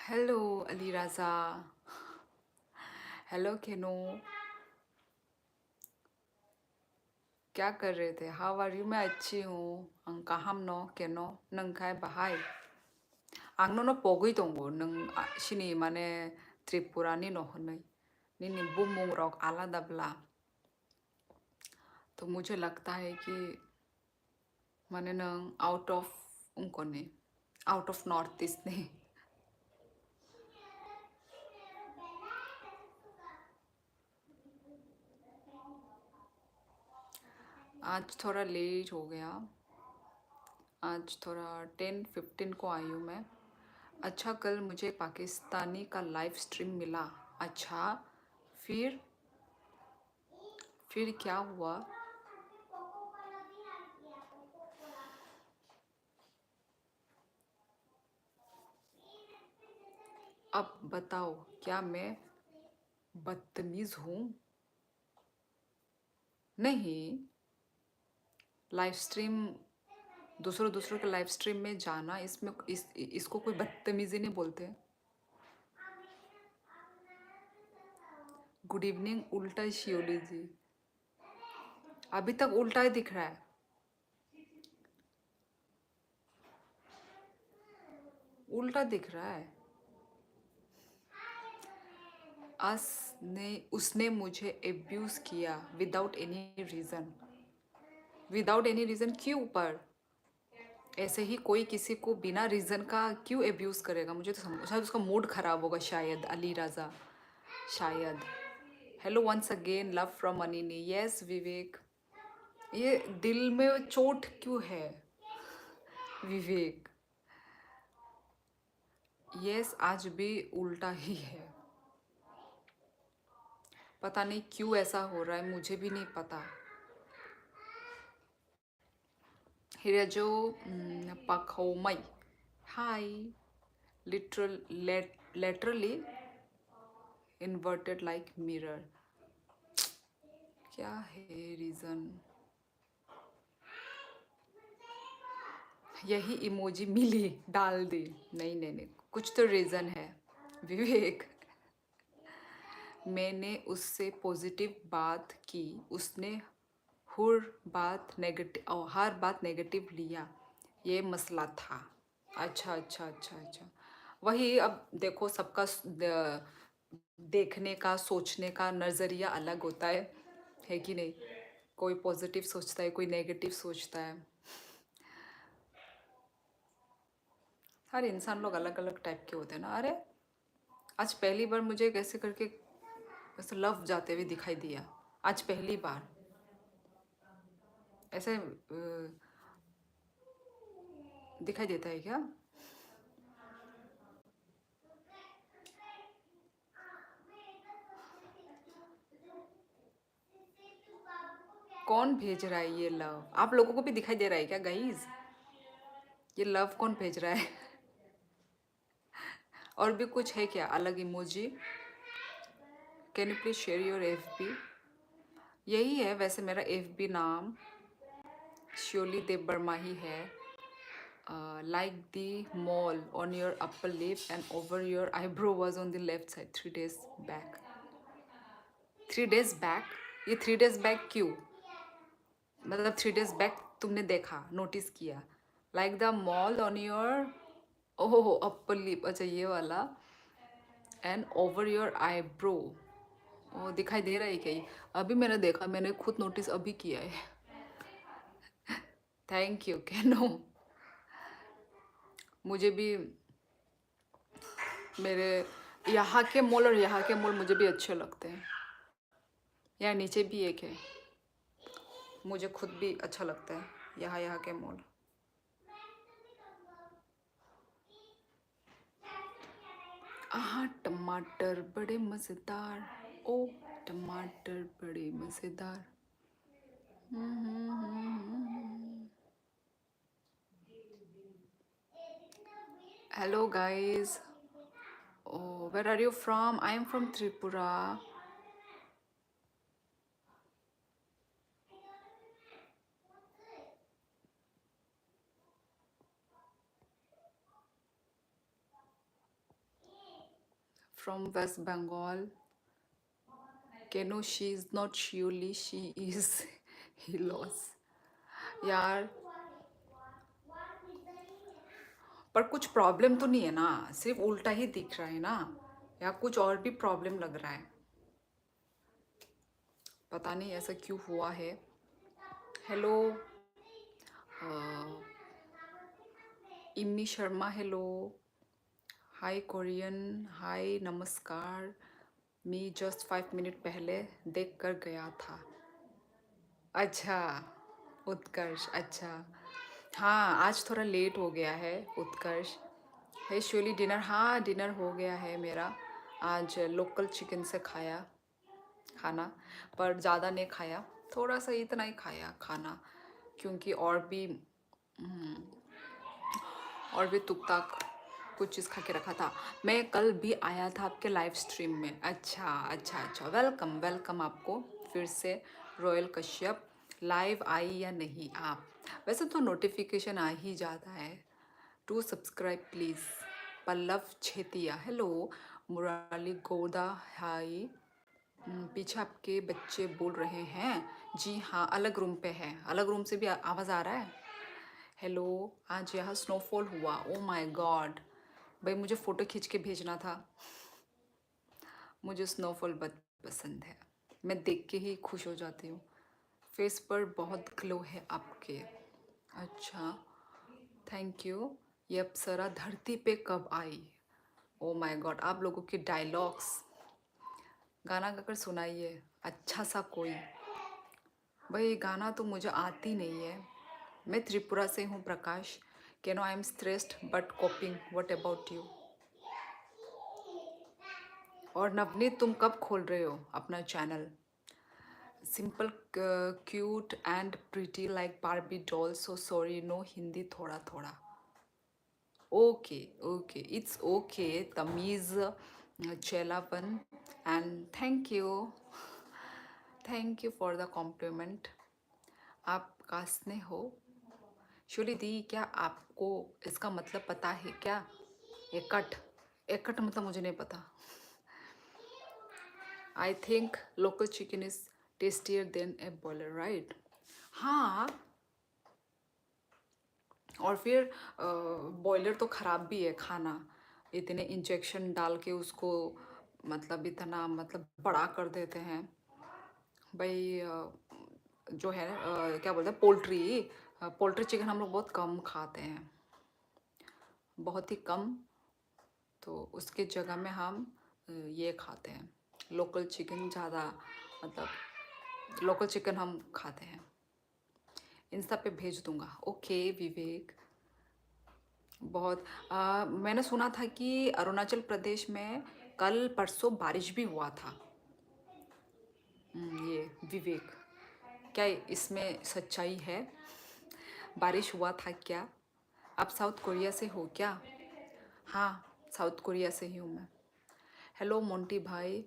Hello Ali राजा। Hello केनो। क्या कर रहे थे? How are you? मैं अच्छी हूँ। अंका हम नो केनो नंखाय बाहाय आंनो न पोगई दंगो नों सिनी माने त्रिपुरानि न हनै निनी बुमुं रक आलादाब्ला तो मुझे लगता है कि माने नों आउट ऑफ उनकोने आउट ऑफ नॉर्थ ईस्ट ने आज थोड़ा लेट हो गया। आज थोड़ा 10:15 को आई हूँ मैं। अच्छा, कल मुझे पाकिस्तानी का लाइव स्ट्रीम मिला। अच्छा, फिर फिर क्या हुआ? अब बताओ, क्या मैं बदतमीज हूँ? नहीं। लाइव स्ट्रीम दूसरों दूसरों के लाइव स्ट्रीम में जाना, इसको कोई बदतमीजी नहीं बोलते। गुड इवनिंग उल्टा शियोली जी। अभी तक उल्टा ही दिख रहा है। उल्टा दिख रहा है। उसने मुझे एब्यूज किया without any reason. Without any reason क्यों? पर ऐसे ही कोई किसी को बिना रीजन का क्यों एब्यूज करेगा? मुझे तो शायद उसका मूड खराब होगा, शायद अली राजा, शायद। Hello once again, love from Anini. Yes Vivek, ये दिल में चोट क्यों है विवेक? यस, आज भी उल्टा ही है। पता नहीं क्यों ऐसा हो रहा है, मुझे भी नहीं पता। हिरजो पखोमई, हाय। Literally inverted like mirror। क्या है रीजन? यही इमोजी मिली, डाल दी। नहीं नहीं नहीं, कुछ तो रीजन है विवेक। मैंने उससे पॉजिटिव बात की, उसने हर बात नेगेटिव लिया। ये मसला था। अच्छा अच्छा अच्छा अच्छा। वही, अब देखो सबका देखने का, सोचने का नज़रिया अलग होता है कि नहीं? कोई पॉजिटिव सोचता है, कोई नेगेटिव सोचता है। हर इंसान लोग अलग अलग टाइप के होते हैं ना। अरे, आज पहली बार मुझे कैसे करके ऐसे लव जाते हुए दिखाई दिया। आज पहली बार ऐसे दिखाई देता है क्या? कौन भेज रहा है ये लव? आप लोगों को भी दिखाई दे रहा है क्या गाइज? ये लव कौन भेज रहा है? और भी कुछ है क्या अलग emoji? Can you please share your FB? यही है वैसे मेरा FB नाम, श्योली देव वर्मा ही है। Like the mole on your upper lip and over your eyebrow was on the left side 3 days back। 3 days back? ये 3 days back क्यों? मतलब 3 days back तुमने देखा, नोटिस किया। Like the mole on your oh upper lip, अच्छा ये वाला, and over your eyebrow। ओ दिखाई दे रहा है क्या? अभी मैंने देखा, मैंने खुद नोटिस अभी किया है। Thank you canoe. मुझे भी मेरे यहाँ के मोल और यहाँ के मोल मुझे भी अच्छे लगते हैं। यहाँ नीचे भी एक है, मुझे खुद भी अच्छा लगता है यहाँ के मोल। आहा टमाटर बड़े मज़ेदार, ओ टमाटर बड़े मज़ेदार। Hello guys. Oh, where are you from? I am from Tripura. from West Bengal. Keno, she is not surely, she is. He lost. यार पर कुछ प्रॉब्लम तो नहीं है ना, सिर्फ उल्टा ही दिख रहा है ना, या कुछ और भी प्रॉब्लम लग रहा है, पता नहीं ऐसा क्यों हुआ है। हेलो इम्मी शर्मा, हेलो, हाय कोरियन, हाय नमस्कार। मैं जस्ट 5 मिनट पहले देख कर गया था। अच्छा उत्कर्ष, अच्छा हाँ आज थोड़ा लेट हो गया है उत्कर्ष। है श्योली डिनर, हाँ डिनर हो गया है मेरा। आज लोकल चिकन से खाया खाना, पर ज़्यादा नहीं खाया, थोड़ा सा इतना ही खाया खाना, क्योंकि और भी तुक ताक कुछ चीज़ खा के रखा था। मैं कल भी आया था आपके लाइव स्ट्रीम में। अच्छा अच्छा अच्छा, वेलकम वेलकम आपको फिर से। रॉयल कश्यप लाइव आई या नहीं आप? वैसे तो नोटिफिकेशन आ ही जाता है। To subscribe please. Pallav Chetia, hello. Murali Gowda, hi. पीछे आपके बच्चे बोल रहे हैं। जी हाँ, अलग रूम पे है, अलग रूम से भी आवाज़ आ रहा है। हेलो, आज यहाँ स्नोफॉल हुआ, ओ माय गॉड। भाई मुझे फ़ोटो खींच के भेजना था, मुझे स्नोफॉल बहुत पसंद है, मैं देख के ही खुश हो जाती हूँ। फेस पर बहुत ग्लो है आपके। अच्छा थैंक यू। ये अप्सरा धरती पे कब आई? ओ माय गॉड, आप लोगों के डायलॉग्स, गाना गाकर सुनाइए अच्छा सा कोई। भाई गाना तो मुझे आती नहीं है। मैं त्रिपुरा से हूँ प्रकाश। कैनो I am stressed but coping, what about you? और नवनीत तुम कब खोल रहे हो अपना चैनल? Simple cute and pretty like Barbie doll, so sorry no Hindi थोड़ा थोड़ा। ओके ओके, इट्स ओके तमीज़ चेलापन, and thank you for the compliment. आप कासने हो? शोली दी, क्या आपको इसका मतलब पता है क्या? एकट, एकट मतलब मुझे नहीं पता। I think local chicken is tastier than a boiler, right? हाँ, और फिर बॉयलर तो ख़राब भी है खाना, इतने इंजेक्शन डाल के उसको मतलब इतना मतलब बड़ा कर देते हैं। भाई जो है क्या बोलते हैं, पोल्ट्री चिकन हम लोग बहुत कम खाते हैं, बहुत ही कम। तो उसके जगह में हम ये खाते हैं, लोकल चिकन ज़्यादा, मतलब लोकल चिकन हम खाते हैं। इंस्टा पे भेज दूंगा। ओके विवेक, बहुत मैंने सुना था कि अरुणाचल प्रदेश में कल परसों बारिश भी हुआ था। ये विवेक, क्या इसमें सच्चाई है? बारिश हुआ था क्या? आप साउथ कोरिया से हो क्या? हाँ, साउथ कोरिया से ही हूँ मैं। हेलो मोंटी भाई,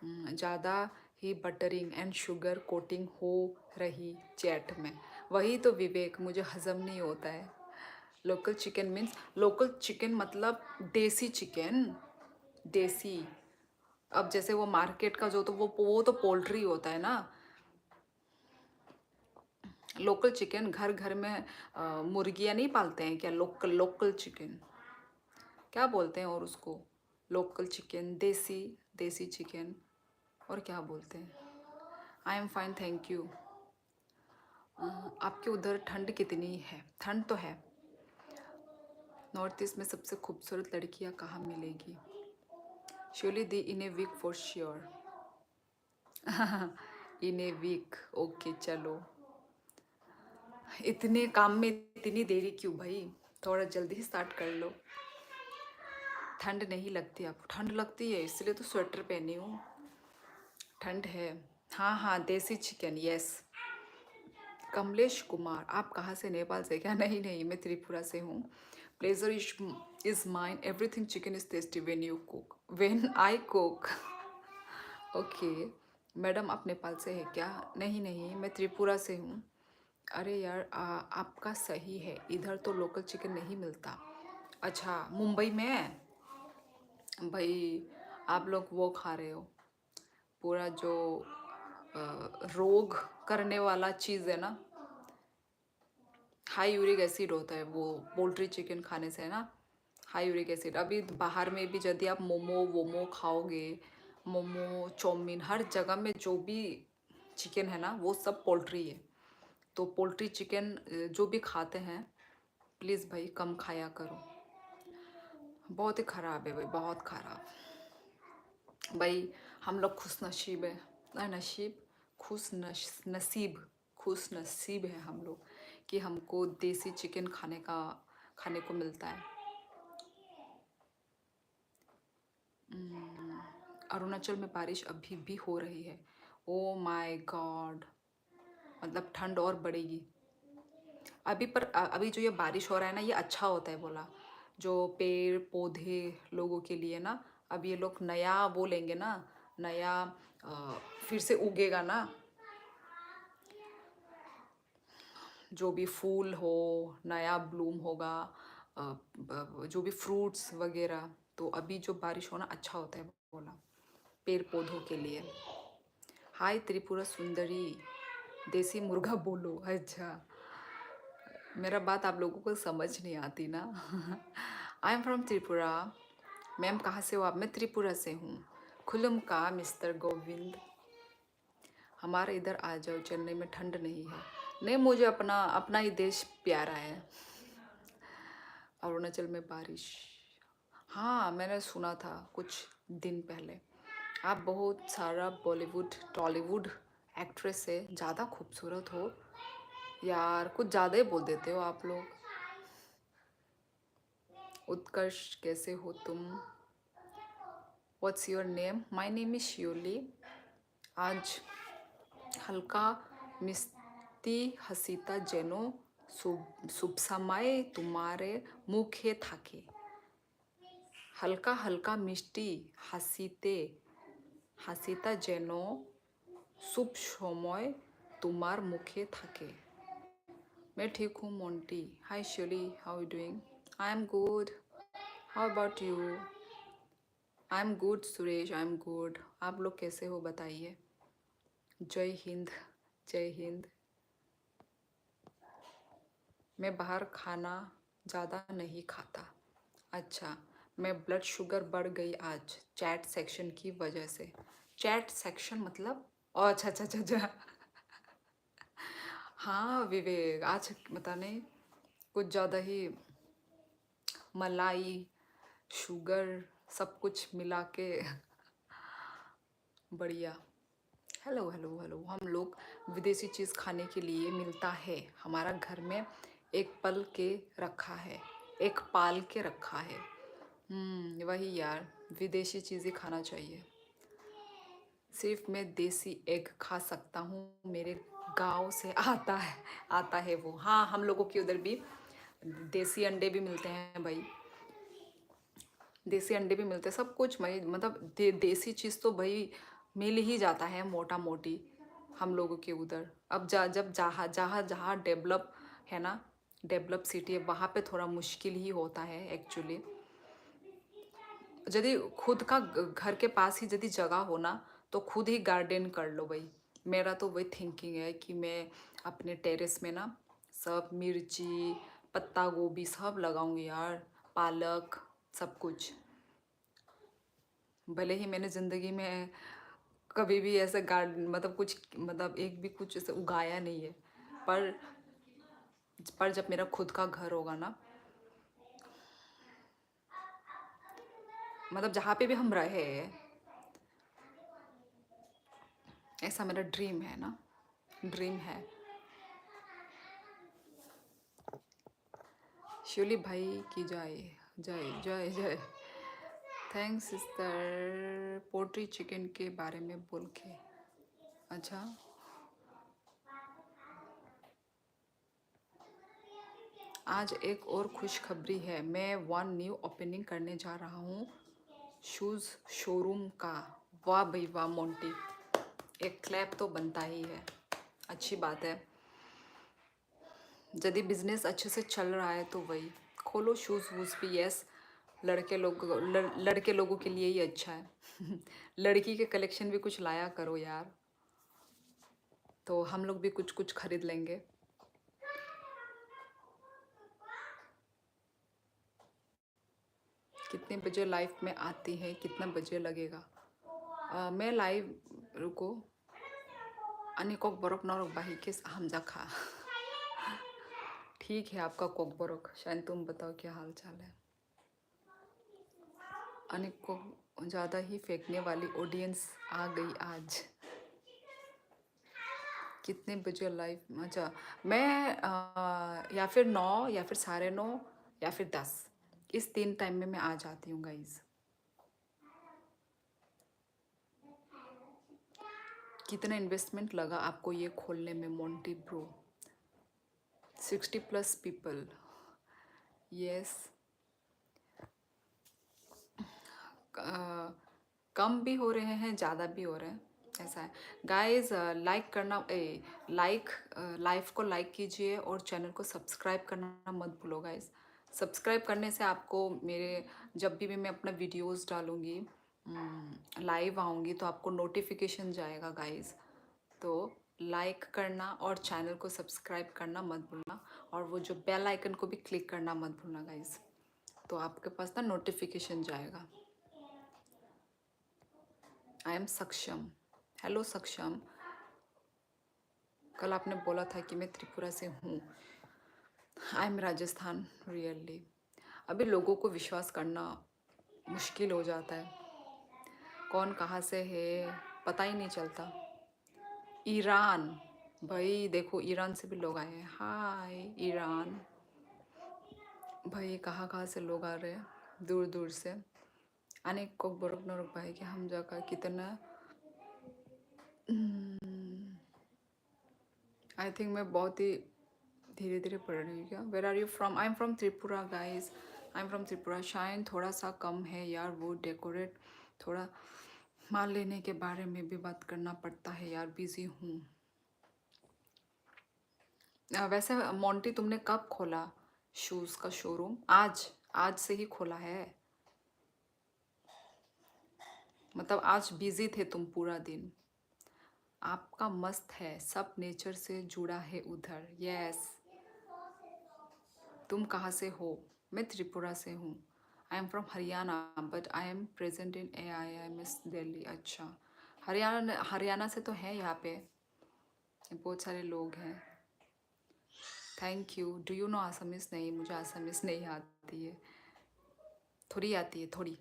ज़्यादा ही बटरिंग एंड शुगर कोटिंग हो रही चैट में। वही तो विवेक, मुझे हज़म नहीं होता है। Local chicken means, local chicken मतलब देसी चिकन, देसी। अब जैसे वो मार्केट का जो, तो वो तो पोल्ट्री होता है ना। लोकल चिकन घर घर में मुर्गियाँ नहीं पालते हैं क्या? लोकल लोकल चिकन क्या बोलते हैं? और उसको लोकल चिकन, देसी देसी चिकन, और क्या बोलते हैं? आई एम फाइन थैंक यू। आपके उधर ठंड कितनी है? ठंड तो है। नॉर्थ ईस्ट में सबसे खूबसूरत लड़कियां कहाँ मिलेगी? Surely the in a week for sure. In a week, okay चलो। इतने काम में इतनी देरी क्यों भाई, थोड़ा जल्दी स्टार्ट कर लो। ठंड नहीं लगती आपको? ठंड लगती है, इसलिए तो स्वेटर पहनी हूँ। ठंड है। हाँ हाँ, देसी चिकन, यस। कमलेश कुमार, आप कहाँ से? नेपाल से क्या? नहीं नहीं, मैं त्रिपुरा से हूँ। Pleasure is mine, everything chicken is tasty when you cook, when I cook. Okay madam, आप नेपाल से है क्या? नहीं नहीं, मैं त्रिपुरा से हूँ। अरे यार आपका सही है, इधर तो लोकल चिकन नहीं मिलता। अच्छा मुंबई में है? भाई आप लोग वो खा रहे हो, पूरा जो रोग करने वाला चीज़ है ना, हाई यूरिक एसिड होता है वो पोल्ट्री चिकन खाने से, है ना। High uric acid. अभी बाहर में भी यदि आप मोमो वोमो खाओगे, मोमो चाउमीन, हर जगह में जो भी चिकन है ना वो सब पोल्ट्री है। तो पोल्ट्री चिकन जो भी खाते हैं प्लीज़ भाई कम खाया करो। बहुत ही ख़राब है भाई, बहुत ख़राब। भाई हम लोग खुश नसीब है, ना नसीब, नसीब, खुश नसीब है हम लोग कि हमको देसी चिकन खाने को मिलता है। अरुणाचल में बारिश अभी भी हो रही है। ओ माय गॉड, मतलब ठंड और बढ़ेगी अभी। पर अभी जो ये बारिश हो रहा है ना ये अच्छा होता है बोला, जो पेड़ पौधे लोगों के लिए ना। अब ये लोग नया वो लेंगे ना, नया फिर से उगेगा ना, जो भी फूल हो नया ब्लूम होगा, जो भी फ्रूट्स वगैरह। तो अभी जो बारिश होना अच्छा होता है बोला पेड़ पौधों के लिए। हाय त्रिपुरा सुंदरी, देसी मुर्गा बोलो। अच्छा, मेरा बात आप लोगों को समझ नहीं आती ना। आई एम फ्रॉम त्रिपुरा। मैम कहाँ से हो आप? मैं त्रिपुरा से हूँ। खुलम का मिस्टर गोविंद, हमारे इधर आ जाओ, चेन्नई में ठंड नहीं है। नहीं, मुझे अपना अपना ही देश प्यारा है। अरुणाचल में बारिश, हाँ मैंने सुना था कुछ दिन पहले। आप बहुत सारा बॉलीवुड टॉलीवुड एक्ट्रेस से ज़्यादा खूबसूरत हो यार, कुछ ज़्यादा ही बोल देते हो आप लोग। उत्कर्ष कैसे हो तुम? What's your name? My name is Shiyoli. आज हल्का मिस्ती हसीता जेनो शुभ समय तुम्हारे मुखे थाके। हल्का हल्का मिष्टी হাসিতে হাসিতা যেন शुभ समय तुम्हार मुखे থাকে। मैं ठीक हूँ Monty. Hi Shiyoli, how you doing? I am good, how about you? I am good Suresh, I am good. आप लोग कैसे हो बताइए। जय हिंद, जय हिंद। मैं बाहर खाना ज़्यादा नहीं खाता। अच्छा, मैं ब्लड शुगर बढ़ गई आज चैट सेक्शन की वजह से। चैट सेक्शन मतलब? ओ अच्छा अच्छा अच्छा अच्छा। हाँ विवेक, आज पता नहीं कुछ ज़्यादा ही मलाई शुगर सब कुछ मिला के बढ़िया। Hello hello hello. हम लोग विदेशी चीज़ खाने के लिए मिलता है हमारा घर में, एक पल के रखा है, एक पाल के रखा है। वही यार, विदेशी चीज़ें खाना चाहिए। सिर्फ मैं देसी एग खा सकता हूँ, मेरे गांव से आता है वो। हाँ हम लोगों के उधर भी देसी अंडे भी मिलते हैं भाई, देसी अंडे भी मिलते हैं, सब कुछ भाई। मतलब देसी चीज़ तो भाई मिल ही जाता है मोटा मोटी हम लोगों के उधर। अब जब जहाँ जहाँ जहाँ डेवलप है ना, डेवलप सिटी है, वहाँ पे थोड़ा मुश्किल ही होता है एक्चुअली। यदि खुद का घर के पास ही यदि जगह हो ना तो खुद ही गार्डन कर लो भाई। मेरा तो वही थिंकिंग है कि मैं अपने टेरेस में ना सब मिर्ची पत्ता गोभी सब लगाऊंगी यार, पालक सब कुछ। भले ही मैंने ज़िंदगी में कभी भी ऐसे गार्डन मतलब कुछ मतलब एक भी कुछ ऐसे उगाया नहीं है, पर जब मेरा खुद का घर होगा ना, मतलब जहाँ पे भी हम रहे, ऐसा मेरा ड्रीम है ना, ड्रीम है। शिवली भाई की जय, जय जय जय। थैंक्स सिस्टर, पोल्ट्री चिकन के बारे में बोल के। अच्छा, आज एक और खुशखबरी है, मैं वन न्यू ओपनिंग करने जा रहा हूँ शूज़ शोरूम का। वाह भाई वाह मोंटी, एक क्लैप तो बनता ही है। अच्छी बात है, यदि बिजनेस अच्छे से चल रहा है तो वही खोलो शूज़ वूज़ भी। यस, लड़के लोगों के लिए ही अच्छा है। लड़की के कलेक्शन भी कुछ लाया करो यार, तो हम लोग भी कुछ कुछ खरीद लेंगे। कितने बजे लाइव में आती है, कितना बजे लगेगा? मैं लाइव, रुको, अनि कोक बरक नरक बाही केस हमजा खा। ठीक है आपका कोक बरक, शायद तुम बताओ क्या हाल चाल है। अनि को ज़्यादा ही फेंकने वाली ऑडियंस आ गई आज। कितने बजे लाइव? अच्छा, मैं या फिर 9 या फिर 9:30 या फिर 10, इस 3 टाइम में मैं आ जाती हूँ गाइज। कितना इन्वेस्टमेंट लगा आपको ये खोलने में मोंटी ब्रो? 60+ people, yes. कम भी हो रहे हैं, ज़्यादा भी हो रहे हैं, ऐसा है गाइज। लाइक करना, लाइव को लाइक कीजिए और चैनल को सब्सक्राइब करना मत भूलो गाइज। सब्सक्राइब करने से आपको मेरे जब भी मैं अपना वीडियोस डालूँगी, लाइव आऊँगी, तो आपको नोटिफिकेशन जाएगा गाइज। तो लाइक करना और चैनल को सब्सक्राइब करना मत भूलना, और वो जो बेल आइकन को भी क्लिक करना मत भूलना गाइज, तो आपके पास ना नोटिफिकेशन जाएगा। आई एम सक्षम, हेलो सक्षम। कल आपने बोला था कि मैं त्रिपुरा से हूँ। I M Rajasthan really. अभी लोगों को विश्वास करना मुश्किल हो जाता है, कौन कहाँ से है पता ही नहीं चलता। ईरान, भाई देखो ईरान से भी लोग आए हैं। हाय ईरान, भाई कहाँ कहाँ से लोग आ रहे हैं, दूर दूर से। अनेक को बरक नरक भाई कि हम जगह कितना, आई थिंक मैं बहुत ही धीरे धीरे पढ़ रही हूँ क्या। Where are you from? I am from Tripura guys, I am from Tripura. Shine थोड़ा सा कम है यार, वो डेकोरेट थोड़ा माल लेने के बारे में भी बात करना पड़ता है यार, बिजी हूँ। वैसे मोंटी तुमने कब खोला शूज़ का शोरूम? आज से ही खोला है? मतलब आज बिजी थे तुम पूरा दिन? आपका मस्त है, सब नेचर से जुड़ा है उधर। यस। तुम कहाँ से हो? मैं त्रिपुरा से हूँ। I am from Haryana but I am present in AIIMS Delhi. अच्छा, हरियाणा से तो है यहाँ पे, बहुत सारे लोग हैं। Thank you. Do you know Assamese? नहीं, मुझे आसामीज़ नहीं आती है, थोड़ी आती है, थोड़ी,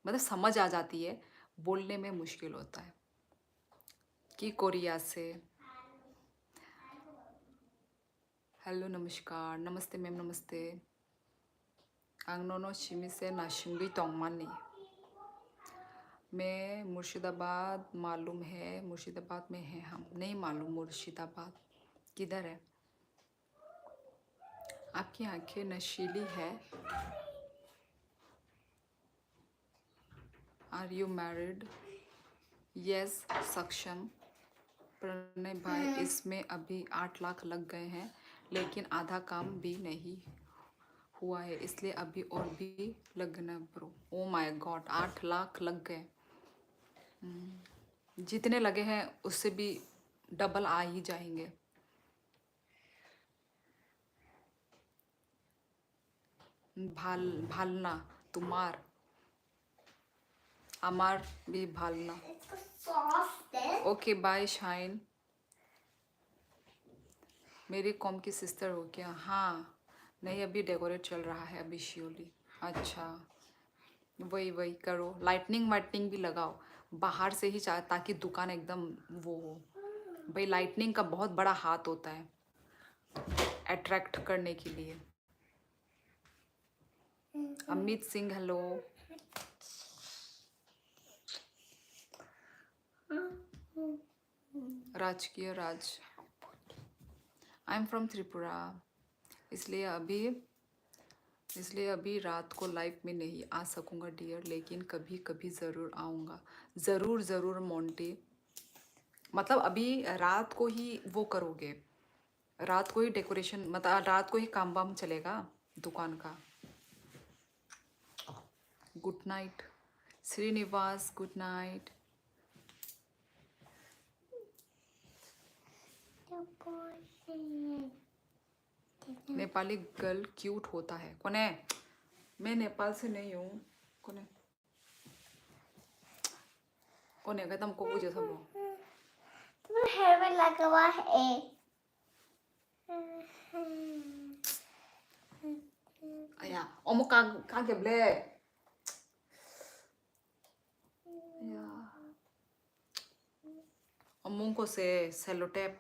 मतलब समझ आ जाती है, बोलने में मुश्किल होता है। कि कोरिया से। हेलो, नमस्कार, नमस्ते मैम, नमस्ते। आंगनोनो शिमी से नाशिंगी तोंगमानी। मैं मुर्शिदाबाद, मालूम है मुर्शिदाबाद में है हम? नहीं मालूम मुर्शिदाबाद किधर है। आपकी आंखें नशीली है। Are you married? यस सक्षम। प्रणय भाई, इसमें अभी 8 लाख लग गए हैं, लेकिन आधा काम भी नहीं हुआ है, इसलिए अभी और भी लगना bro. Oh my God, 8 lakh लग गए। जितने लगे हैं उससे भी डबल आ ही जाएंगे। भालना तुम्हार, अमार भी भालना। Okay bye shine. Mary Kom की सिस्टर हो क्या? हाँ, नहीं अभी डेकोरेट चल रहा है अभी श्योरली। अच्छा, वही वही करो, लाइटनिंग वाइटनिंग भी लगाओ बाहर से ही, ताकि दुकान एकदम वो हो। भाई लाइटनिंग का बहुत बड़ा हाथ होता है अट्रैक्ट करने के लिए। अमित सिंह हेलो। राजकीय राज। आई एम फ्रॉम त्रिपुरा, इसलिए अभी रात को लाइव में नहीं आ सकूँगा डियर, लेकिन कभी कभी ज़रूर आऊँगा। ज़रूर ज़रूर मोंटी। मतलब अभी रात को ही वो करोगे, रात को ही डेकोरेशन, मतलब रात को ही काम वाम चलेगा दुकान का। Good night. Srinivas good night. Nepali girl cute होता है। कौन है? मैं नेपाल से नहीं हूँ। कौन है? कौन है? कहता हमको कुछ ऐसा बोल। तुम्हें हेयर में लगा हुआ है। आया ओमो का के ब्ले या ओमो को से सेलोटेप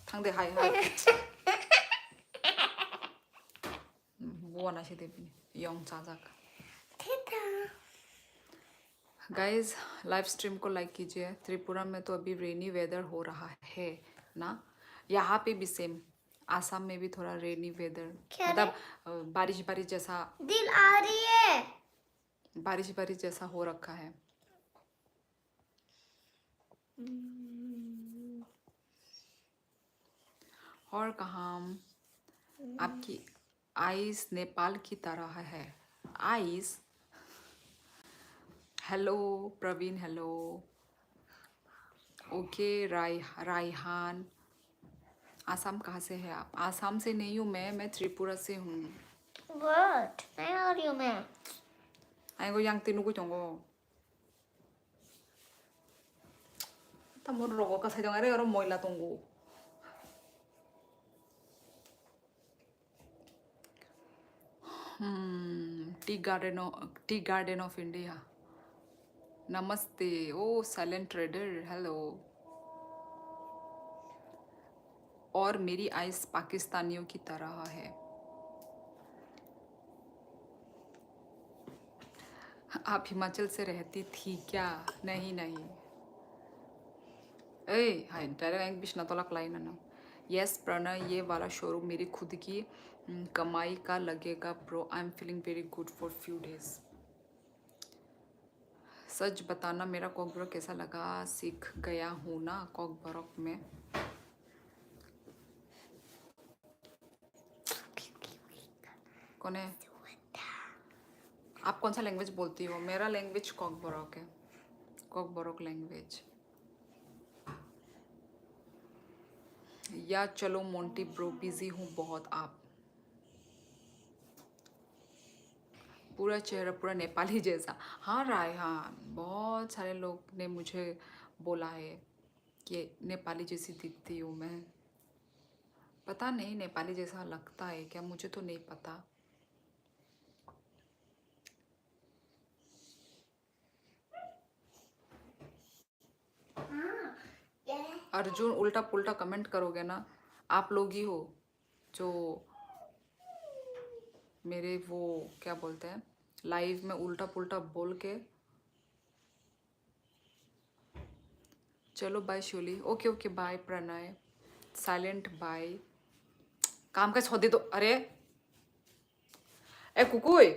थांदे हाय हाय वो ना से देबी यंग चाजाक। गाइज लाइव स्ट्रीम को लाइक कीजिए। त्रिपुरा में तो अभी रेनी वेदर हो रहा है ना। यहाँ पे भी सेम। आसाम में भी थोड़ा रेनी वेदर मतलब बारिश बारिश जैसा दिल आ रही है। बारिश बारिश जैसा हो रखा है। और कहाँ आपकी आइस नेपाल की तरह है। आइस hello Praveen hello. Okay Raihan. Assam कहाँ से है आप? आसाम से नहीं हूँ मैं त्रिपुरा से हूँ। What? नहीं आ रही हूँ मैं। आएगो yang tinuku chongo tamor rogo ka sajong are oro moila tongo tea garden of India. नमस्ते। ओ साइलेंट ट्रेडर हेलो। और मेरी आइस पाकिस्तानियों की तरह है। आप हिमाचल से रहती थी क्या? नहीं नहीं। ए हाय डायरेक्ट बिश्ना तो लक लाइन ना। यस प्रणय ये वाला शोरूम मेरी खुद की कमाई का लगेगा bro. I am feeling very good for few days. सच बताना मेरा कॉकबरॉक कैसा लगा? सीख गया हूँ ना कॉकबरॉक में। कौन है? आप कौन सा लैंग्वेज बोलती हो? मेरा लैंग्वेज कॉकबरॉक है। कॉकबरॉक लैंग्वेज। या चलो मोंटी ब्रो बिजी हूँ बहुत। आप पूरा चेहरा पूरा नेपाली जैसा। हाँ रायहान बहुत सारे लोग ने मुझे बोला है कि नेपाली जैसी दिखती हूँ मैं। पता नहीं नेपाली जैसा लगता है क्या, मुझे तो नहीं पता। अर्जुन उल्टा पुल्टा कमेंट करोगे ना। आप लोग ही हो जो मेरे वो क्या बोलते हैं लाइव में उल्टा पुल्टा बोल के। चलो बाय शोली। Okay okay bye Pranay. Silent bye. काम का छोड़ दे तो। अरे ए कुकुई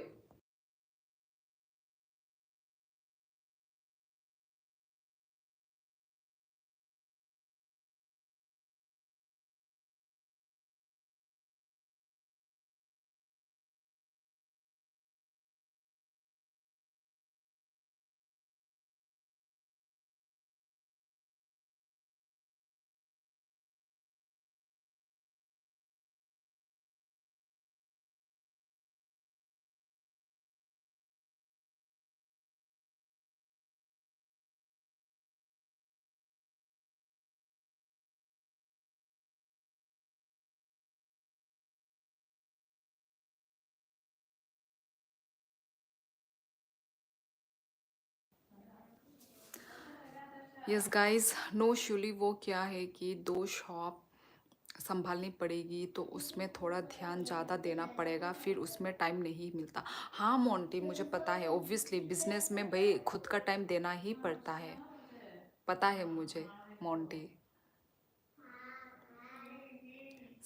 यस गाइस नो शूली वो क्या है कि 2 शॉप संभालनी पड़ेगी तो उसमें थोड़ा ध्यान ज़्यादा देना पड़ेगा, फिर उसमें टाइम नहीं मिलता। हाँ मोंटी मुझे पता है ऑब्वियसली बिजनेस में भाई खुद का टाइम देना ही पड़ता है। पता है मुझे मोंटी।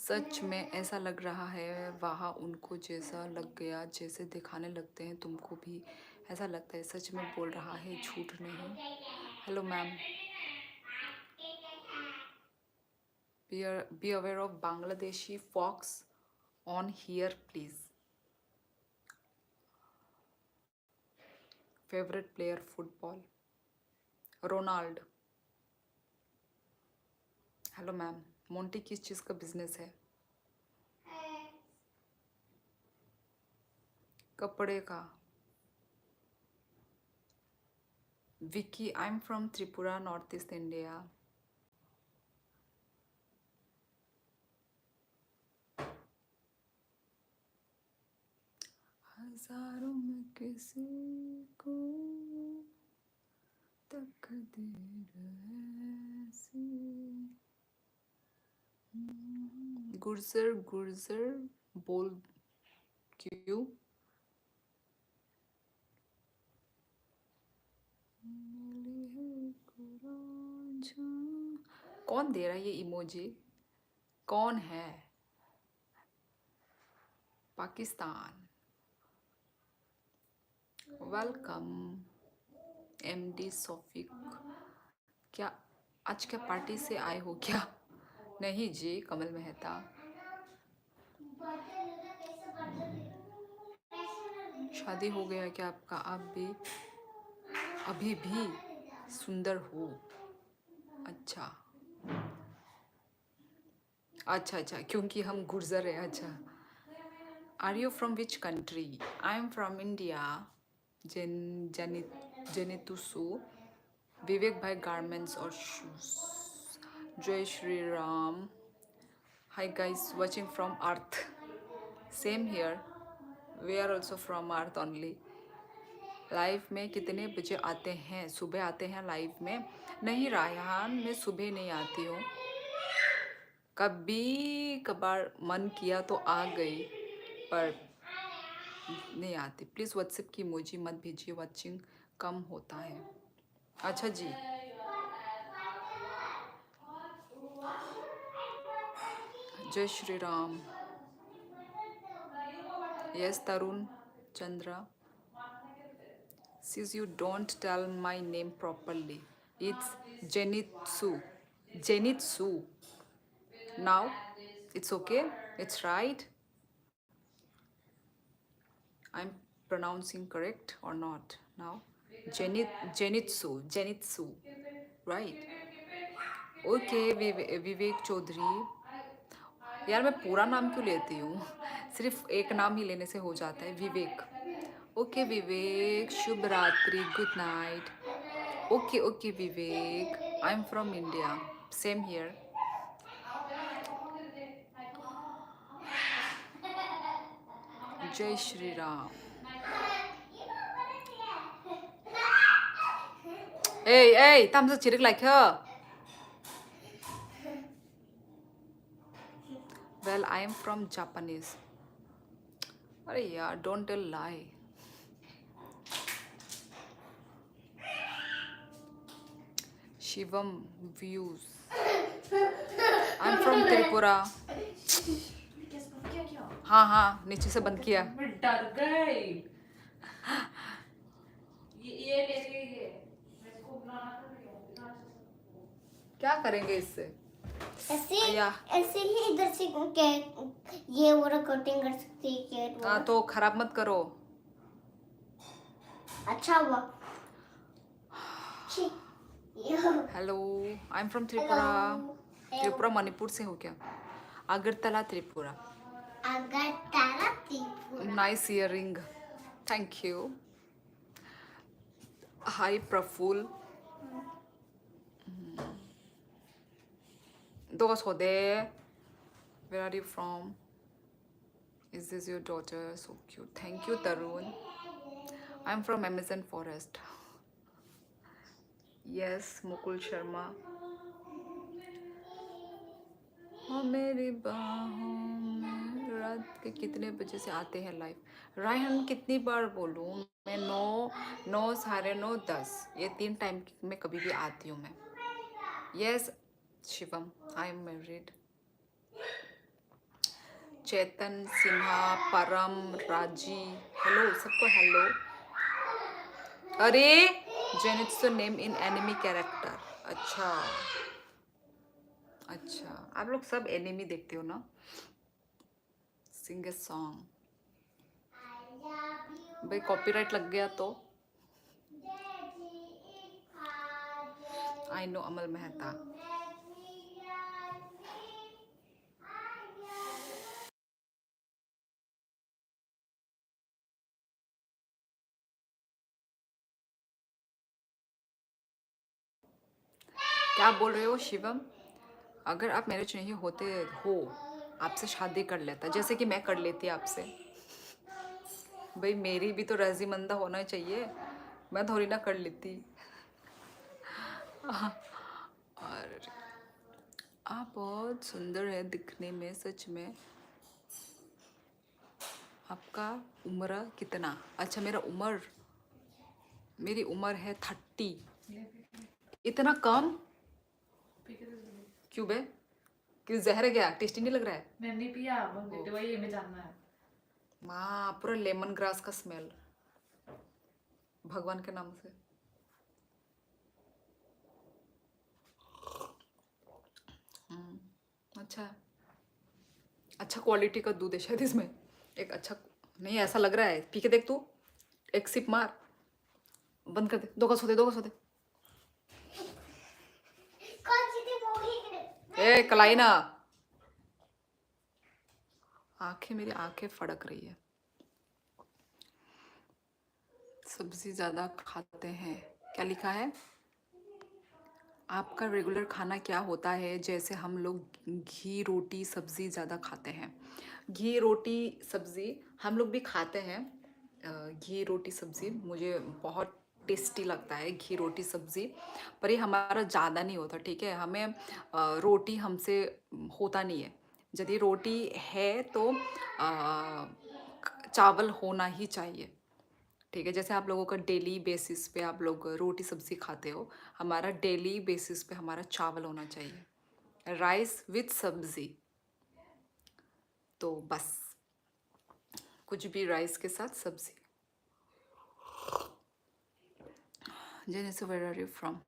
सच में ऐसा लग रहा है वहाँ उनको जैसा लग गया जैसे दिखाने लगते हैं तुमको भी ऐसा लगता है। सच में बोल रहा है झूठ नहीं। Hello ma'am. Be aware of Bangladeshi fox on here please. Favourite player football, Ronald. Hello ma'am, Monty किस चीज़ का बिजनेस है? कपड़े का। Vicky, I am from Tripura, north east India. हजारों में किसी को तकदीर ऐसी। गुर्जर गुर्जर बोल क्यों? कौन दे रहा है ये इमोजी? कौन है? पाकिस्तान। Welcome MD Sofik. क्या आज क्या पार्टी से आए हो क्या? नहीं जी, कमल मेहता। शादी हो गया क्या आपका? आप भी अभी भी सुंदर हो। अच्छा अच्छा अच्छा, क्योंकि हम गुर्जर हैं। अच्छा। Are you from which country? I am from India. Zenitsu. Vivek भाई गारमेंट्स और शूज। जय Shri Ram. Hi guys watching from earth. Same here. We are also from earth only. Live में कितने बजे आते हैं? सुबह आते हैं लाइव में? नहीं रायहान, मैं सुबह नहीं आती हूँ। कभी कभार मन किया तो आ गई, पर नहीं आती। प्लीज़ व्हाट्सएप की इमोजी मत भेजिए, वाचिंग कम होता है। अच्छा जी। जय Shri Ram. Yes Tarun Chandra. Since you don't tell my name properly, it's Jenitsu. Jenitsu. Now, it's okay? It's right? I'm pronouncing correct or not now? Jenitsu. Right? Okay, विवेक चौधरी। यार मैं पूरा नाम क्यों लेती हूँ? सिर्फ एक नाम ही लेने से हो जाता है, विवेक। ओके विवेक, शुभ रात्रि, good night. Okay okay Vivek, I am from India, same here. जय Shri Ram. Ê, tâm sự chỉ được like her. Well, I am from Japanese. अरे यार, don't tell lie. Shivam views. I'm from Tripura. हाँ हाँ, नीचे से बंद किया। मैं डर गई। ये लेके मैं इसको बनाना कर। क्या करेंगे इससे? ऐसे ही इधर से ये वाला कटिंग कर सकती है क्या? हाँ तो खराब मत करो। अच्छा हुआ। Hello, I am from Tripura. Tripura Manipur से हो क्या? Agartala Tripura. Agartala Tripura. Nice earring, thank you. Hi Praful. दोस्त हो दे। Where are you from? Is this your daughter? So cute. Thank you, Tarun. I'm from Amazon forest. Yes, Mukul Sharma. हाँ मेरी बाहों में। रात के कितने बजे से आते हैं लाइव? रायहान कितनी बार बोलूँ मैं? 9, 9, 10:30, ये 3 टाइम में कभी भी आती हूँ मैं। Yes Shivam, I am married. Chetan Sinha, Param, Raji, hello सबको हेलो। अरे Zenitsu name in anime character. अच्छा अच्छा, आप लोग सब एनिमी देखते हो ना? सिंग ए सॉन्ग। भाई कॉपीराइट लग गया तो आई नो अमल मेहता। क्या बोल रहे हो शिवम? अगर आप मैरिज नहीं होते हो, आपसे शादी कर लेता, जैसे कि मैं कर लेती आपसे। भाई मेरी भी तो रजीमंदा होना चाहिए, मैं थोड़ी ना कर लेती। और आप बहुत सुंदर है दिखने में, सच में। आपका उम्र कितना? अच्छा मेरी उम्र है 30। इतना कम क्यों बे? क्यों, जहर है क्या? टेस्टी नहीं लग रहा है? मैंने नहीं पिया, दवाई में जानना है। माँ, पूरा लेमन ग्रास का स्मेल, भगवान के नाम से। अच्छा है। अच्छा क्वालिटी का दूध है शायद इसमें। एक अच्छा, नहीं ऐसा लग रहा है, पी के देख तू, एक सिप मार, बंद कर दे, दो का सो दे, दो का सो दे। कौन सी थी मूवी? ए कलाई ना, आंखें, मेरी आंखें फड़क रही है। सब्जी ज़्यादा खाते हैं, क्या लिखा है? आपका रेगुलर खाना क्या होता है? जैसे हम लोग घी रोटी सब्ज़ी ज़्यादा खाते हैं। घी रोटी सब्ज़ी हम लोग भी खाते हैं। घी रोटी सब्ज़ी मुझे बहुत टेस्टी लगता है, घी रोटी सब्ज़ी। पर ये हमारा ज़्यादा नहीं होता, ठीक है? हमें रोटी हमसे होता नहीं है। यदि रोटी है तो चावल होना ही चाहिए, ठीक है? जैसे आप लोगों का डेली बेसिस पे आप लोग रोटी सब्ज़ी खाते हो, हमारा डेली बेसिस पे हमारा चावल होना चाहिए, राइस विथ सब्ज़ी। तो बस कुछ भी राइस के साथ सब्ज़ी। Janice, where are you from?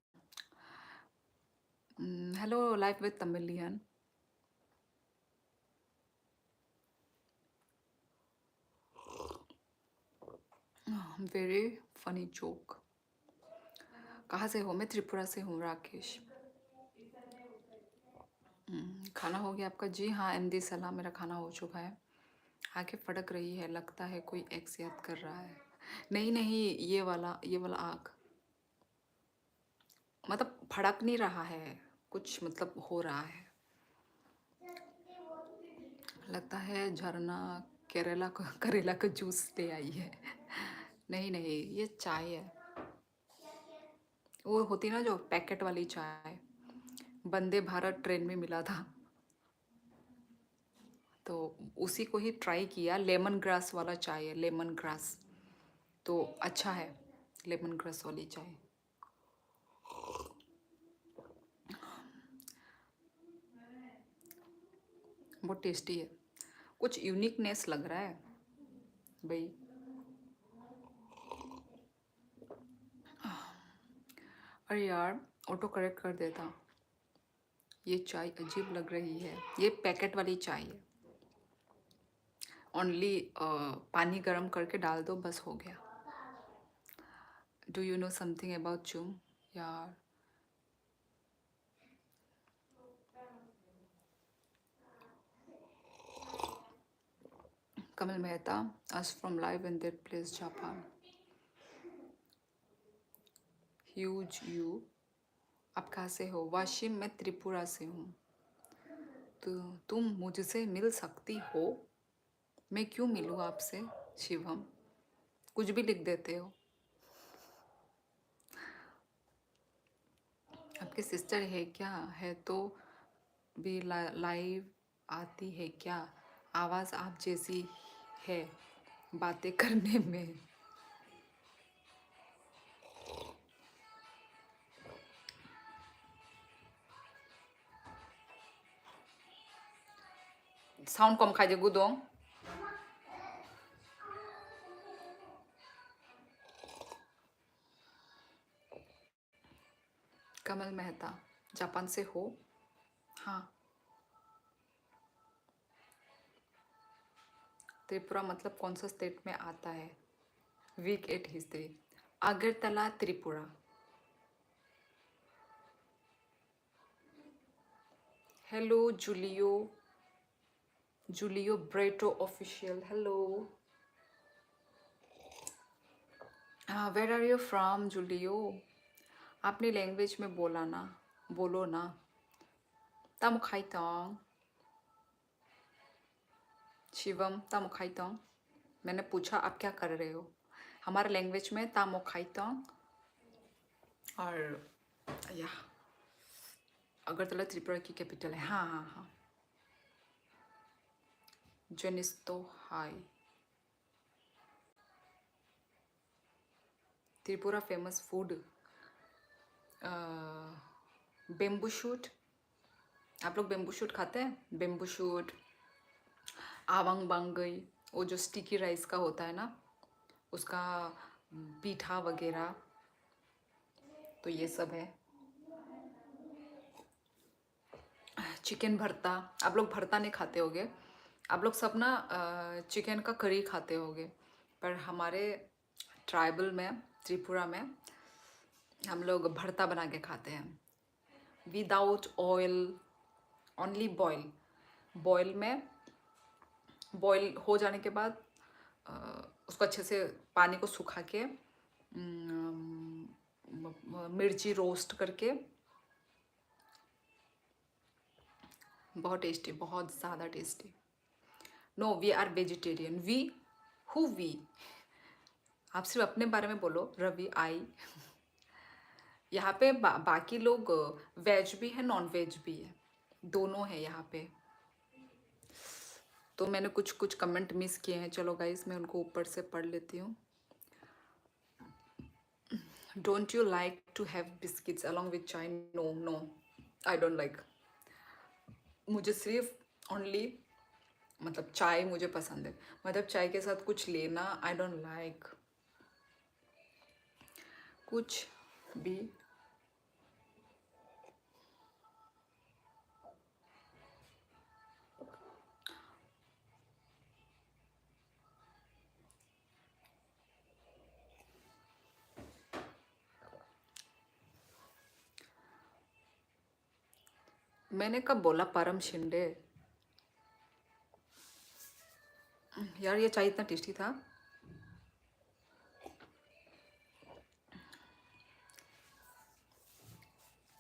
Hello, life with Tamilian. Very funny joke. कहाँ से हो? मैं त्रिपुरा से हूँ, राकेश। खाना हो गया आपका? जी हाँ एमडी सलाम, मेरा खाना हो चुका है। आंखें फड़क रही है, लगता है कोई एक्स याद कर रहा है। नहीं नहीं, ये वाला आँख, मतलब फड़क नहीं रहा है, कुछ मतलब हो रहा है। लगता है झरना करेला का जूस ले आई है। नहीं नहीं, ये चाय है, वो होती ना जो पैकेट वाली चाय, वंदे भारत ट्रेन में मिला था, तो उसी को ही ट्राई किया। लेमन ग्रास वाला चाय है, लेमन ग्रास, तो अच्छा है लेमन ग्रास वाली चाय। बहुत टेस्टी है, कुछ यूनिकनेस लग रहा है भाई। अरे यार, ऑटो करेक्ट कर देता। ये चाय अजीब लग रही है, ये पैकेट वाली चाय है। ओनली पानी गर्म करके डाल दो, बस हो गया। Do you know something about chum? यार Kamal Mehta, us from live in that place Japan. Huge you, आप कहाँ से हो? वाशिम, मैं त्रिपुरा से हूँ। तो तुम मुझसे मिल सकती हो? मैं क्यों मिलूँ आपसे शिवम? कुछ भी लिख देते हो। आपकी सिस्टर है क्या? है तो भी लाइव आती है क्या? आवाज़ आप जैसी है बातें करने में। साउंड कम खाई गुदोंग। कमल मेहता, जापान से हो? हाँ। त्रिपुरा मतलब कौन सा स्टेट में आता है? Week 8 history, Agartala Tripura. Hello Julio Brito official, hello. Where are you from Julio? अपनी लैंग्वेज में बोलो ना। तामुखाइतोंग, शिवम तामुखाइतोंग। मैंने पूछा आप क्या कर रहे हो। हमारे लैंग्वेज में तामुखाइतोंग। और या अगरतला त्रिपुरा की कैपिटल है। हाँ हाँ हाँ। Zenitsu hi. Tripura famous food bamboo shoot. आप लोग बेम्बू शूट खाते हैं? बेम्बू शूट, आवंग बांगई, वो जो स्टिकी राइस का होता है ना, उसका पीठा वगैरह, तो ये सब है। चिकन भरता। आप लोग भरता नहीं खाते होगे, आप लोग सब ना चिकन का करी खाते होगे, पर हमारे ट्राइबल में, त्रिपुरा में, हम लोग भरता बना के खाते हैं without oil, only boil. Boil में, बॉयल हो जाने के बाद उसको अच्छे से पानी को सुखा के मिर्ची रोस्ट करके, बहुत टेस्टी, बहुत ज़्यादा tasty. No we are vegetarian. We आप सिर्फ अपने बारे में बोलो। रवि आई। यहाँ पे बाकी लोग वेज भी है, नॉन वेज भी है, दोनों है यहाँ पे। तो मैंने कुछ कुछ कमेंट मिस किए हैं, चलो गाइस मैं उनको ऊपर से पढ़ लेती हूँ। Don't you like to have biscuits along with chai? No no, I don't like. मुझे सिर्फ ओनली, मतलब चाय मुझे पसंद है, मतलब चाय के साथ कुछ लेना आई डोंट लाइक कुछ भी। मैंने कब बोला परम शिंदे? यार ये चाय इतना टेस्टी था।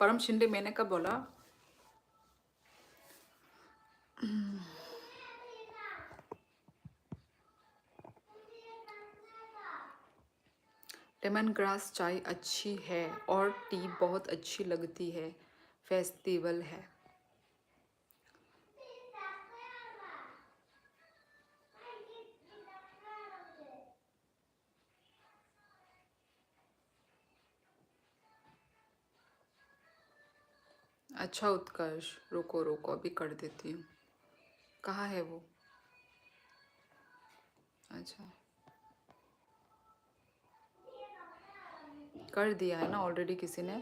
परम शिंदे मैंने कब बोला? लेमन ग्रास चाय अच्छी है और टी बहुत अच्छी लगती है, फेस्टिवल है। अच्छा उत्कर्ष, रुको रुको अभी कर देती हूँ। कहाँ है वो? अच्छा कर दिया है ना ऑलरेडी किसी ने।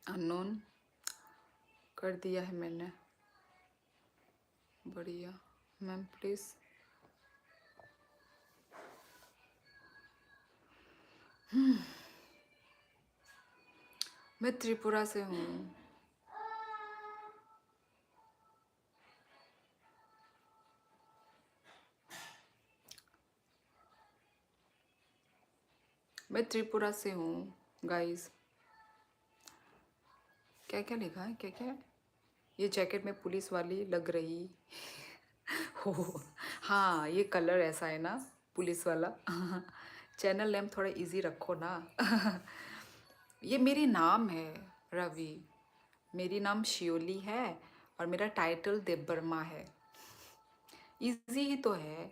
अननोन कर दिया है मैंने। बढ़िया मैम प्लीज़। मैं त्रिपुरा से हूँ। मैं त्रिपुरा से हूँ गाइस। क्या क्या लिखा है, क्या क्या है? ये जैकेट में पुलिस वाली लग रही हो। हाँ ये कलर ऐसा है ना, पुलिस वाला। चैनल नेम थोड़ा इजी रखो ना। ये मेरी नाम है रवि, मेरी नाम शियोली है और मेरा टाइटल देबबर्मा है। इजी ही तो है।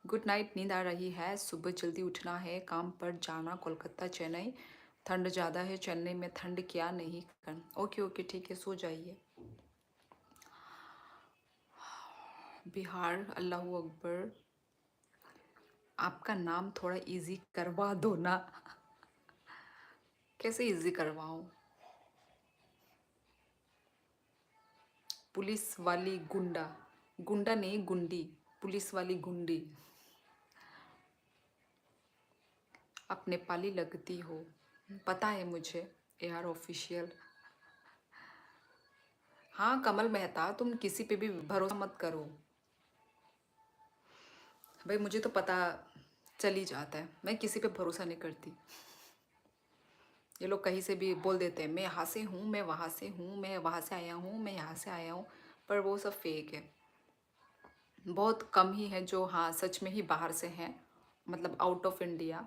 गुड नाइट, नींद आ रही है, सुबह जल्दी उठना है, काम पर जाना, कोलकाता चेन्नई। ठंड ज़्यादा है चेन्नई में, ठंड क्या नहीं कर। ओके ओके ठीक है, सो जाइए। बिहार, अल्लाह अकबर। आपका नाम थोड़ा इजी करवा दो ना। कैसे इजी करवाऊँ? पुलिस वाली गुंडा, गुंडा नहीं गुंडी, पुलिस वाली गुंडी। आप नेपाली लगती हो, पता है मुझे। AR official. हाँ कमल मेहता, तुम किसी पे भी भरोसा मत करो भाई, मुझे तो पता चल ही जाता है, मैं किसी पे भरोसा नहीं करती। ये लोग कहीं से भी बोल देते हैं मैं यहाँ से हूँ, मैं वहाँ से हूँ, मैं वहाँ से आया हूँ, मैं यहाँ से आया हूँ, पर वो सब फेक है। बहुत कम ही है जो हाँ सच में ही बाहर से हैं, मतलब आउट ऑफ इंडिया,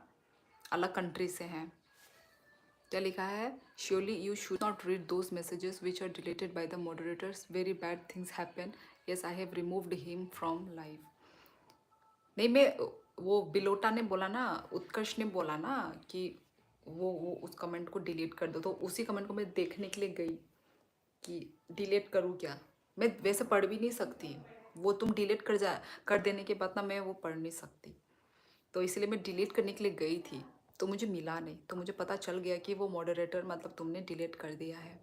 अलग कंट्री से हैं। क्या लिखा है? Surely you should not read those messages which are deleted by the moderators, very bad things happen, yes I have removed him from life. नहीं मैं, वो बिलोटा ने बोला ना, उत्कर्ष ने बोला ना कि वो उस कमेंट को डिलीट कर दो, तो उसी कमेंट को मैं देखने के लिए गई कि डिलीट करूँ क्या। मैं वैसे पढ़ भी नहीं सकती, वो तुम डिलीट कर देने के बाद ना मैं वो पढ़ नहीं सकती, तो इसलिए मैं डिलीट करने के लिए गई थी, तो मुझे मिला नहीं, तो मुझे पता चल गया कि वो मॉडरेटर मतलब तुमने डिलीट कर दिया है।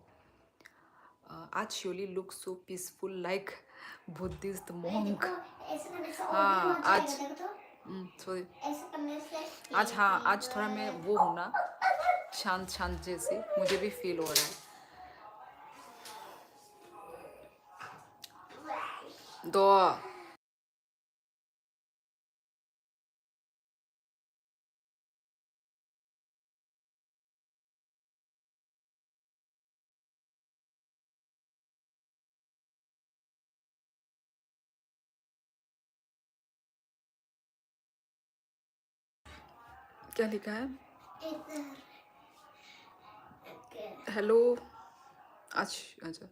आज Sheoli look so peaceful like Buddhist monk. ऐसे करने से और भी हाँ मजा आएगा, आज देखो तो सॉरी, ऐसे करने से आज हाँ आज थोड़ा मैं वो हूँ ना, शांत शांत जैसे मुझे भी फील हो रहा है। दो क्या लिखा है? इधर ओके। हेलो आज, अच्छा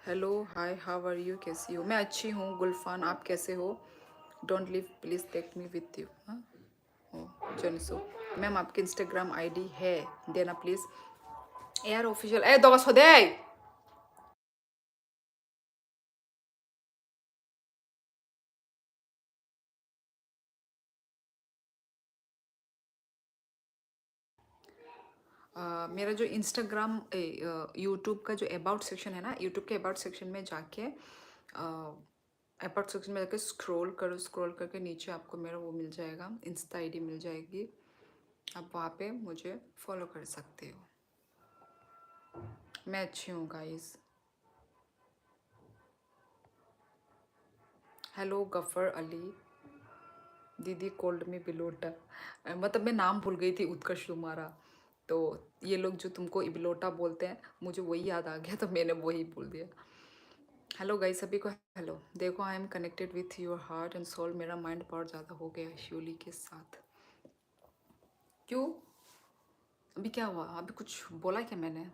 hello hi how are you, कैसी हो? मैं अच्छी हूँ गुलफान, आप कैसे हो? Don't leave please take me with you. हाँ ओ जनसो मैम, आपकी इंस्टाग्राम आईडी है देना प्लीज। AR ऑफिशियल ए दोगा सोदे। मेरा जो इंस्टाग्राम यूट्यूब का जो अबाउट सेक्शन है ना, यूट्यूब के अबाउट सेक्शन में जाके अबाउट सेक्शन में जाके स्क्रॉल करो, स्क्रॉल करके नीचे आपको मेरा वो मिल जाएगा, इंस्टा आईडी मिल जाएगी, आप वहाँ पे मुझे फॉलो कर सकते हो। मैं अच्छी हूँ गाइस। हेलो गफ़र अली, दीदी कोल्ड में बिलोटा, मतलब मैं नाम भूल गई थी उत्कर्ष तुम्हारा, तो ये लोग जो तुमको बिलोटा बोलते हैं मुझे वही याद आ गया, तो मैंने वही बोल दिया। हेलो गाइस सभी को हेलो। देखो I am connected with your heart and soul, मेरा माइंड पावर ज़्यादा हो गया है शिवली के साथ। क्यों? अभी क्या हुआ? अभी कुछ बोला क्या मैंने?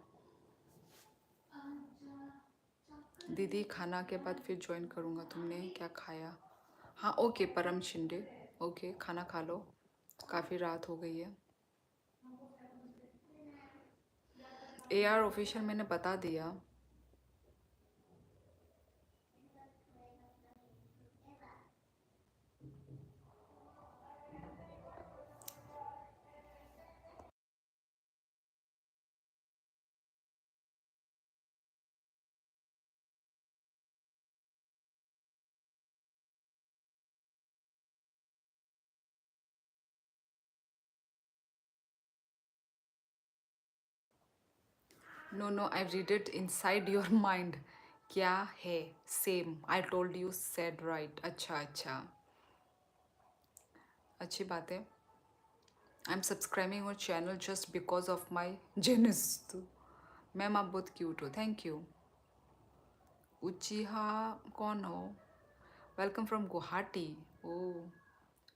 दीदी खाना के बाद फिर ज्वाइन करूँगा, तुमने क्या खाया? हाँ ओके परम शिंदे, ओके खाना खा लो, काफ़ी रात हो गई है। AR ऑफिशियल मैंने बता दिया। No no I read it inside your mind. क्या है? Same I told you said right. अच्छा अच्छा, अच्छी बात है। I am subscribing your channel just because of my Janice. Ma'am आप बहुत क्यूट हो, थैंक यू। उचिहा कौन हो? Welcome from Guwahati. Oh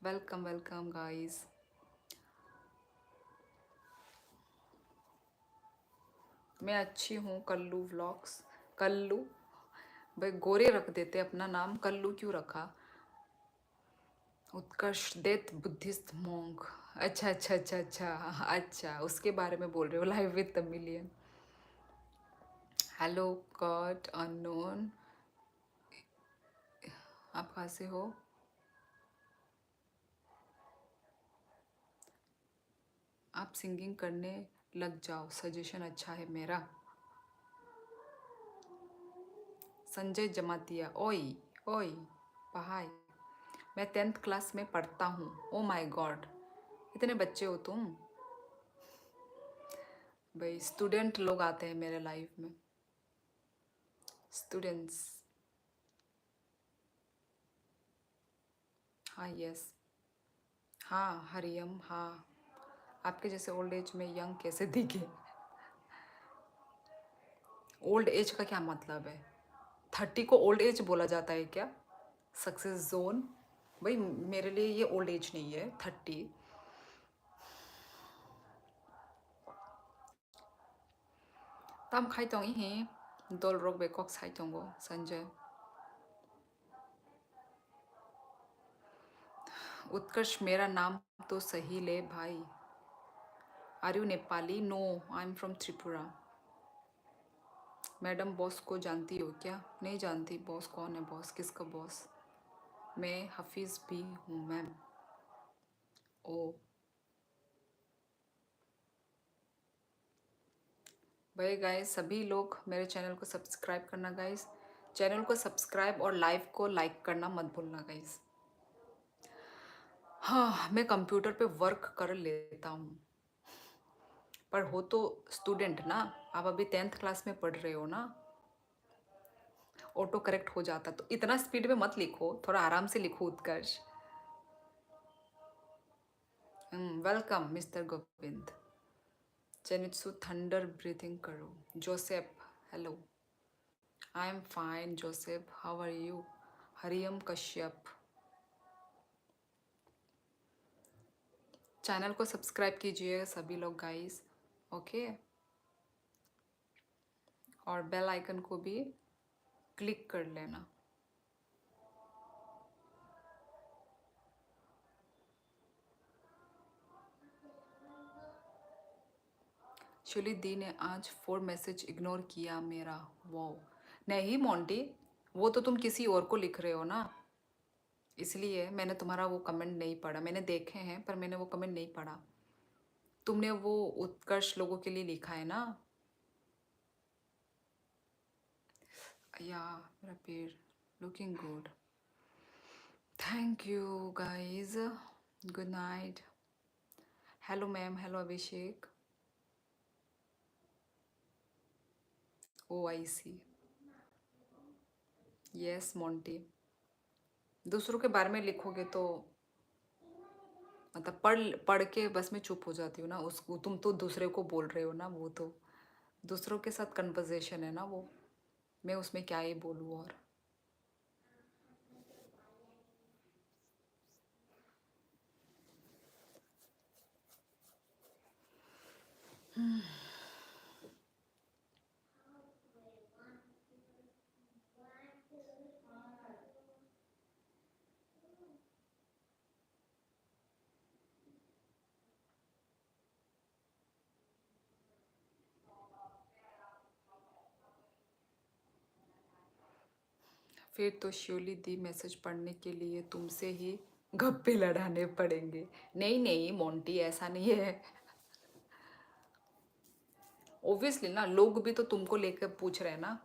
welcome welcome guys. मैं अच्छी हूँ कल्लू व्लॉग्स। कल्लू भाई गोरे रख देते अपना नाम, कल्लू क्यों रखा? उत्कर्ष डेथ बुद्धिस्ट मोंक। अच्छा अच्छा अच्छा अच्छा अच्छा, उसके बारे में बोल रहे हो, live with the million. Hello God unknown, आप कहाँ से हो? आप सिंगिंग करने लग जाओ, सजेशन अच्छा है मेरा। संजय जमातिया, ओई ओई पहाई। मैं 10th क्लास में पढ़ता हूँ। ओ माय गॉड, इतने बच्चे हो तुम। भाई स्टूडेंट लोग आते हैं मेरे लाइफ में, स्टूडेंट्स। हाँ यस, हाँ हरियम, हाँ आपके जैसे ओल्ड एज में यंग कैसे दिखे? ओल्ड एज का क्या मतलब है? 30 को ओल्ड एज बोला जाता है क्या? Success zone? भाई मेरे लिए ये ओल्ड एज नहीं है 30। तम खाई तो ही दोल रोक बेकॉक साई तोंगो संजय। उत्कर्ष मेरा नाम तो सही ले भाई। Are you Nepali? No, I am from Tripura. Madam boss को जानती हो क्या? नहीं जानती। बॉस कौन है? बॉस किसका बॉस? मैं हफीज़ भी हूँ मैम। ओ भाई गाइस, सभी लोग मेरे चैनल को सब्सक्राइब करना गाइस। चैनल को सब्सक्राइब और लाइव को लाइक करना मत भूलना गाइस। हाँ मैं कंप्यूटर पे वर्क कर लेता हूँ, पर हो तो स्टूडेंट ना। आप अभी 10th क्लास में पढ़ रहे हो ना, ऑटो करेक्ट हो जाता। तो इतना स्पीड में मत लिखो, थोड़ा आराम से लिखो Utkarsh. Welcome mister Govind. Zenitsu thunder breathing करो। Joseph hello. I am fine Joseph, how are you? Hariyam Kashyap. Channel को सब्सक्राइब कीजिए सभी लोग गाइस, ओके। और बेल आइकन को भी क्लिक कर लेना। एक्चुअली दी ने आज 4 मैसेज इग्नोर किया मेरा। वो नहीं मोंटी, वो तो तुम किसी और को लिख रहे हो ना, इसलिए मैंने तुम्हारा वो कमेंट नहीं पढ़ा। मैंने देखे हैं पर मैंने वो कमेंट नहीं पढ़ा। तुमने वो उत्कर्ष लोगों के लिए लिखा है ना। या मेरा पेड़ looking good. Thank you guys, good night. Hello ma'am, hello Abhishek. Oh I see, yes Monty. दूसरों के बारे में लिखोगे तो मतलब पढ़ पढ़ के बस में चुप हो जाती हूँ ना। उसको तुम तो दूसरे को बोल रहे हो ना, वो तो दूसरों के साथ कन्वर्सेशन है ना वो, मैं उसमें क्या ही बोलूँ। और फिर तो श्योरली दी मैसेज पढ़ने के लिए तुमसे ही गप्पे लड़ाने पड़ेंगे। नहीं नहीं मोंटी, ऐसा नहीं है। ओब्वियसली ना, लोग भी तो तुमको लेकर पूछ रहे हैं ना।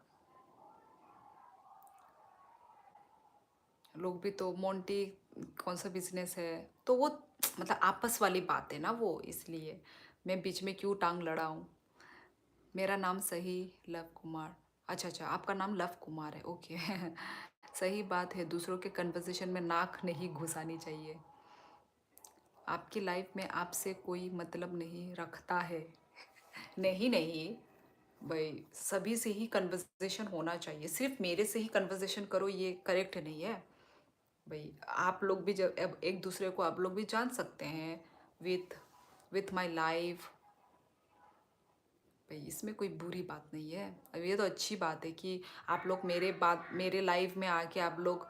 लोग भी तो मोंटी कौन सा बिजनेस है, तो वो मतलब आपस वाली बात है ना वो, इसलिए मैं बीच में क्यों टांग लड़ाऊं। मेरा नाम सही लव कुमार। अच्छा अच्छा, आपका नाम लव कुमार है, ओके। सही बात है, दूसरों के कन्वर्सेशन में नाक नहीं घुसानी चाहिए। आपकी लाइफ में आपसे कोई मतलब नहीं रखता है। नहीं नहीं भाई, सभी से ही कन्वर्सेशन होना चाहिए। सिर्फ मेरे से ही कन्वर्सेशन करो ये करेक्ट नहीं है भाई। आप लोग भी जब अब एक दूसरे को आप लोग भी जान सकते हैं विथ विथ माई लाइफ। भाई इसमें कोई बुरी बात नहीं है। अब ये तो अच्छी बात है कि आप लोग मेरे लाइफ में आके आप लोग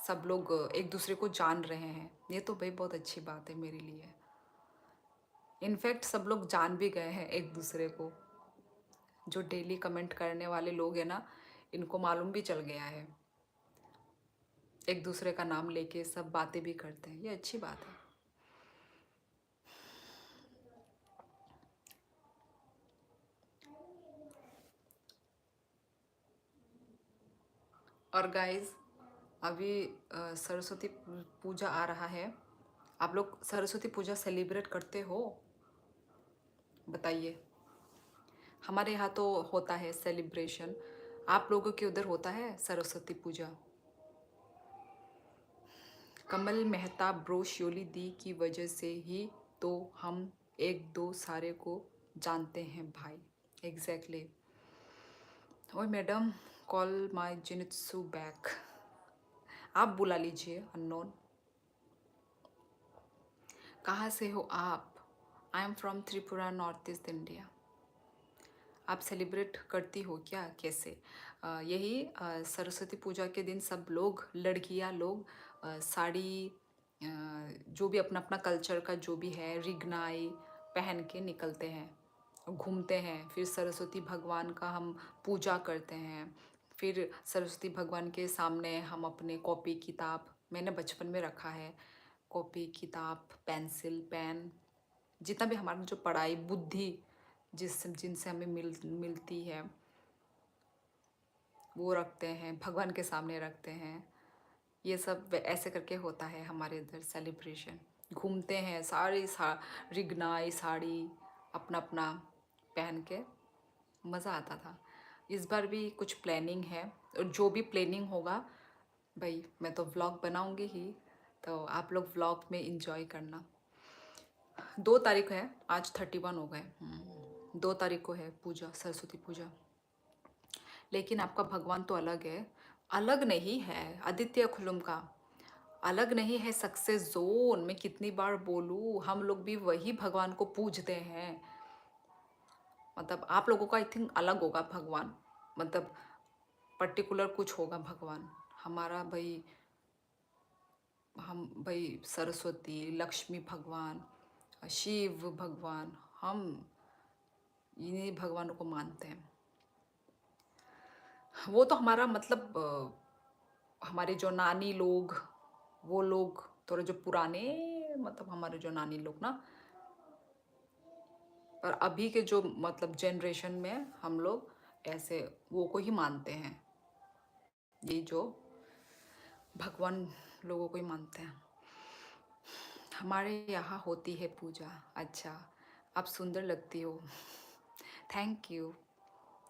सब लोग एक दूसरे को जान रहे हैं। ये तो भाई बहुत अच्छी बात है मेरे लिए। इनफैक्ट सब लोग जान भी गए हैं एक दूसरे को। जो डेली कमेंट करने वाले लोग हैं ना, इनको मालूम भी चल गया है। एक दूसरे का नाम लेके सब बातें भी करते हैं, ये अच्छी बात है। और गाइस, अभी सरस्वती पूजा आ रहा है। आप लोग सरस्वती पूजा सेलिब्रेट करते हो? बताइए। हमारे यहाँ तो होता है सेलिब्रेशन। आप लोगों के उधर होता है सरस्वती पूजा? कमल मेहता ब्रो श्योली दी की वजह से ही तो हम एक दो सारे को जानते हैं भाई। एग्जैक्टली। ओए मैडम, कॉल माय जिनित्सु बैक। आप बुला लीजिए अननोन। कहाँ से हो आप? आई am from Tripura, north east India. आप सेलिब्रेट करती हो क्या? कैसे? यही सरस्वती पूजा के दिन सब लोग, लड़कियां लोग साड़ी, जो भी अपना अपना कल्चर का जो भी है, रिगनाई पहन के निकलते हैं, घूमते हैं। फिर सरस्वती भगवान का हम पूजा करते हैं। फिर सरस्वती भगवान के सामने हम अपने कॉपी किताब, मैंने बचपन में रखा है, कॉपी किताब, पेंसिल, पेन, जितना भी हमारा जो पढ़ाई बुद्धि जिनसे हमें मिलती है, वो रखते हैं, भगवान के सामने रखते हैं। ये सब ऐसे करके होता है हमारे इधर सेलिब्रेशन। घूमते हैं सारी रिगनाई साड़ी अपना अपना पहन के, मज़ा आता था। इस बार भी कुछ प्लानिंग है, और जो भी प्लानिंग होगा भाई मैं तो व्लॉग बनाऊंगी ही, तो आप लोग व्लॉग में इंजॉय करना। 2 तारीख है, आज 31 हो गए। 2 तारीख को है पूजा, सरस्वती पूजा। लेकिन आपका भगवान तो अलग है। अलग नहीं है आदित्य खुलुम का, अलग नहीं है सक्सेस जोन। मैं कितनी बार बोलूँ, हम लोग भी वही भगवान को पूजते हैं। मतलब आप लोगों का आई थिंक अलग होगा भगवान, मतलब पर्टिकुलर कुछ होगा भगवान। हमारा भाई, हम भाई सरस्वती, लक्ष्मी भगवान, शिव भगवान, हम इन्हीं भगवानों को मानते हैं। वो तो हमारा मतलब हमारे जो नानी लोग, वो लोग थोड़े जो पुराने, मतलब हमारे जो नानी लोग ना, पर अभी के जो मतलब जनरेशन में हम लोग ऐसे वो को ही मानते हैं। ये जो भगवान लोगों को ही मानते हैं। हमारे यहाँ होती है पूजा। अच्छा, आप सुंदर लगती हो। Thank you.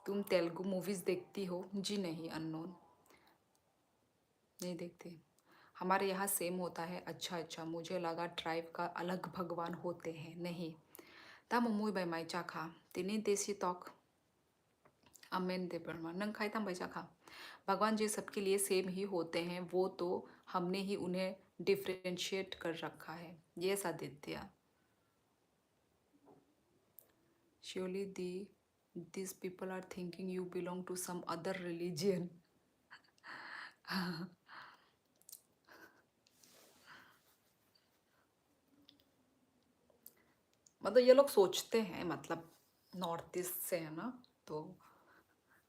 तुम तेलुगु मूवीज़ देखती हो? जी नहीं, अननोन, नहीं देखती। हमारे यहाँ सेम होता है। अच्छा अच्छा, मुझे लगा ट्राइब का अलग भगवान होते हैं। नहीं। तम मुई बाई माई चाखा तिनी देसी तौक अमेन दे बर्मा नंग खाई तम चाखा। भगवान जी सबके लिए सेम ही होते हैं, वो तो हमने ही उन्हें डिफ्रेंशिएट कर रखा है। ये Aditya. Surely these people are thinking you belong to some other religion. मतलब ये लोग सोचते हैं, मतलब नॉर्थ ईस्ट से है ना, तो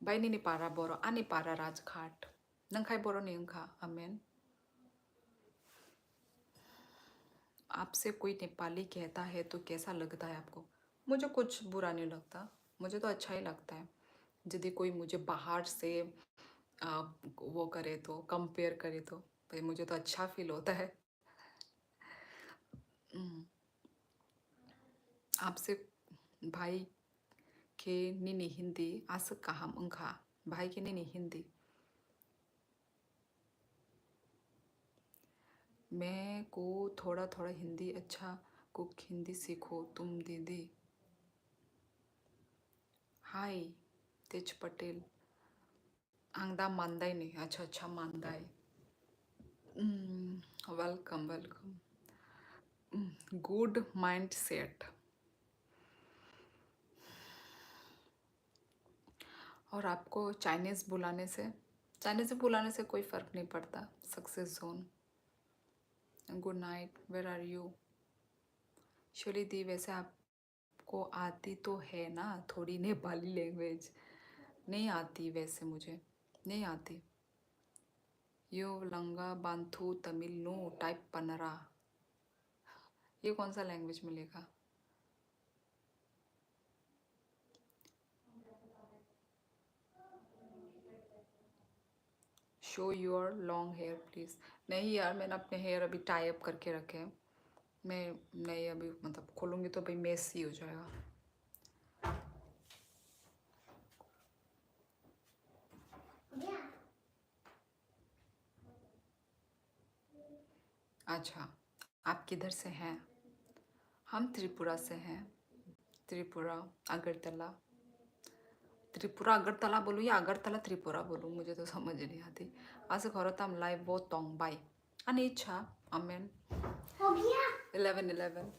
भाई नहीं पारा बोरो आ नहीं पारा राजघाट नंग खाई बोरो नहीं खा अमेन। आपसे कोई नेपाली कहता है तो कैसा लगता है आपको? मुझे कुछ बुरा नहीं लगता, मुझे तो अच्छा ही लगता है। यदि कोई मुझे बाहर से वो करे तो, कंपेयर करे तो भाई मुझे तो अच्छा फील होता है। आपसे भाई के निनी हिंदी आस कहम उनका भाई के निनी हिंदी। मैं को थोड़ा थोड़ा हिंदी अच्छा कुक हिंदी सीखो तुम दीदी। हाय तेज पटेल आंगदा मानदाई नहीं। अच्छा अच्छा मानदाई। Welcome welcome. Good mind set. और आपको चाइनीज़ बुलाने से कोई फ़र्क नहीं पड़ता। Success zone. Good night, where are you? Sheori दी, वैसे आपको आती तो है ना थोड़ी नेपाली लैंग्वेज? नहीं आती, वैसे मुझे नहीं आती। यो लंगा बांथू तमिल नो टाइप पनरा, ये कौन सा लैंग्वेज में लिखा? Show your long hair please. नहीं यार, मैंने अपने हेयर अभी टाई अप करके रखे हैं, मैं नहीं अभी मतलब खोलूँगी तो भाई मेस ही हो जाएगा। अच्छा, आप किधर से हैं? हम त्रिपुरा से हैं। त्रिपुरा अगरतला। त्रिपुरा अगरतला बोलूँ या अगरतला त्रिपुरा बोलूँ, मुझे तो समझ नहीं आती। आज खरताम लाइव वो तोंग बाई अनिच्छा अमेन हो गया 11:11।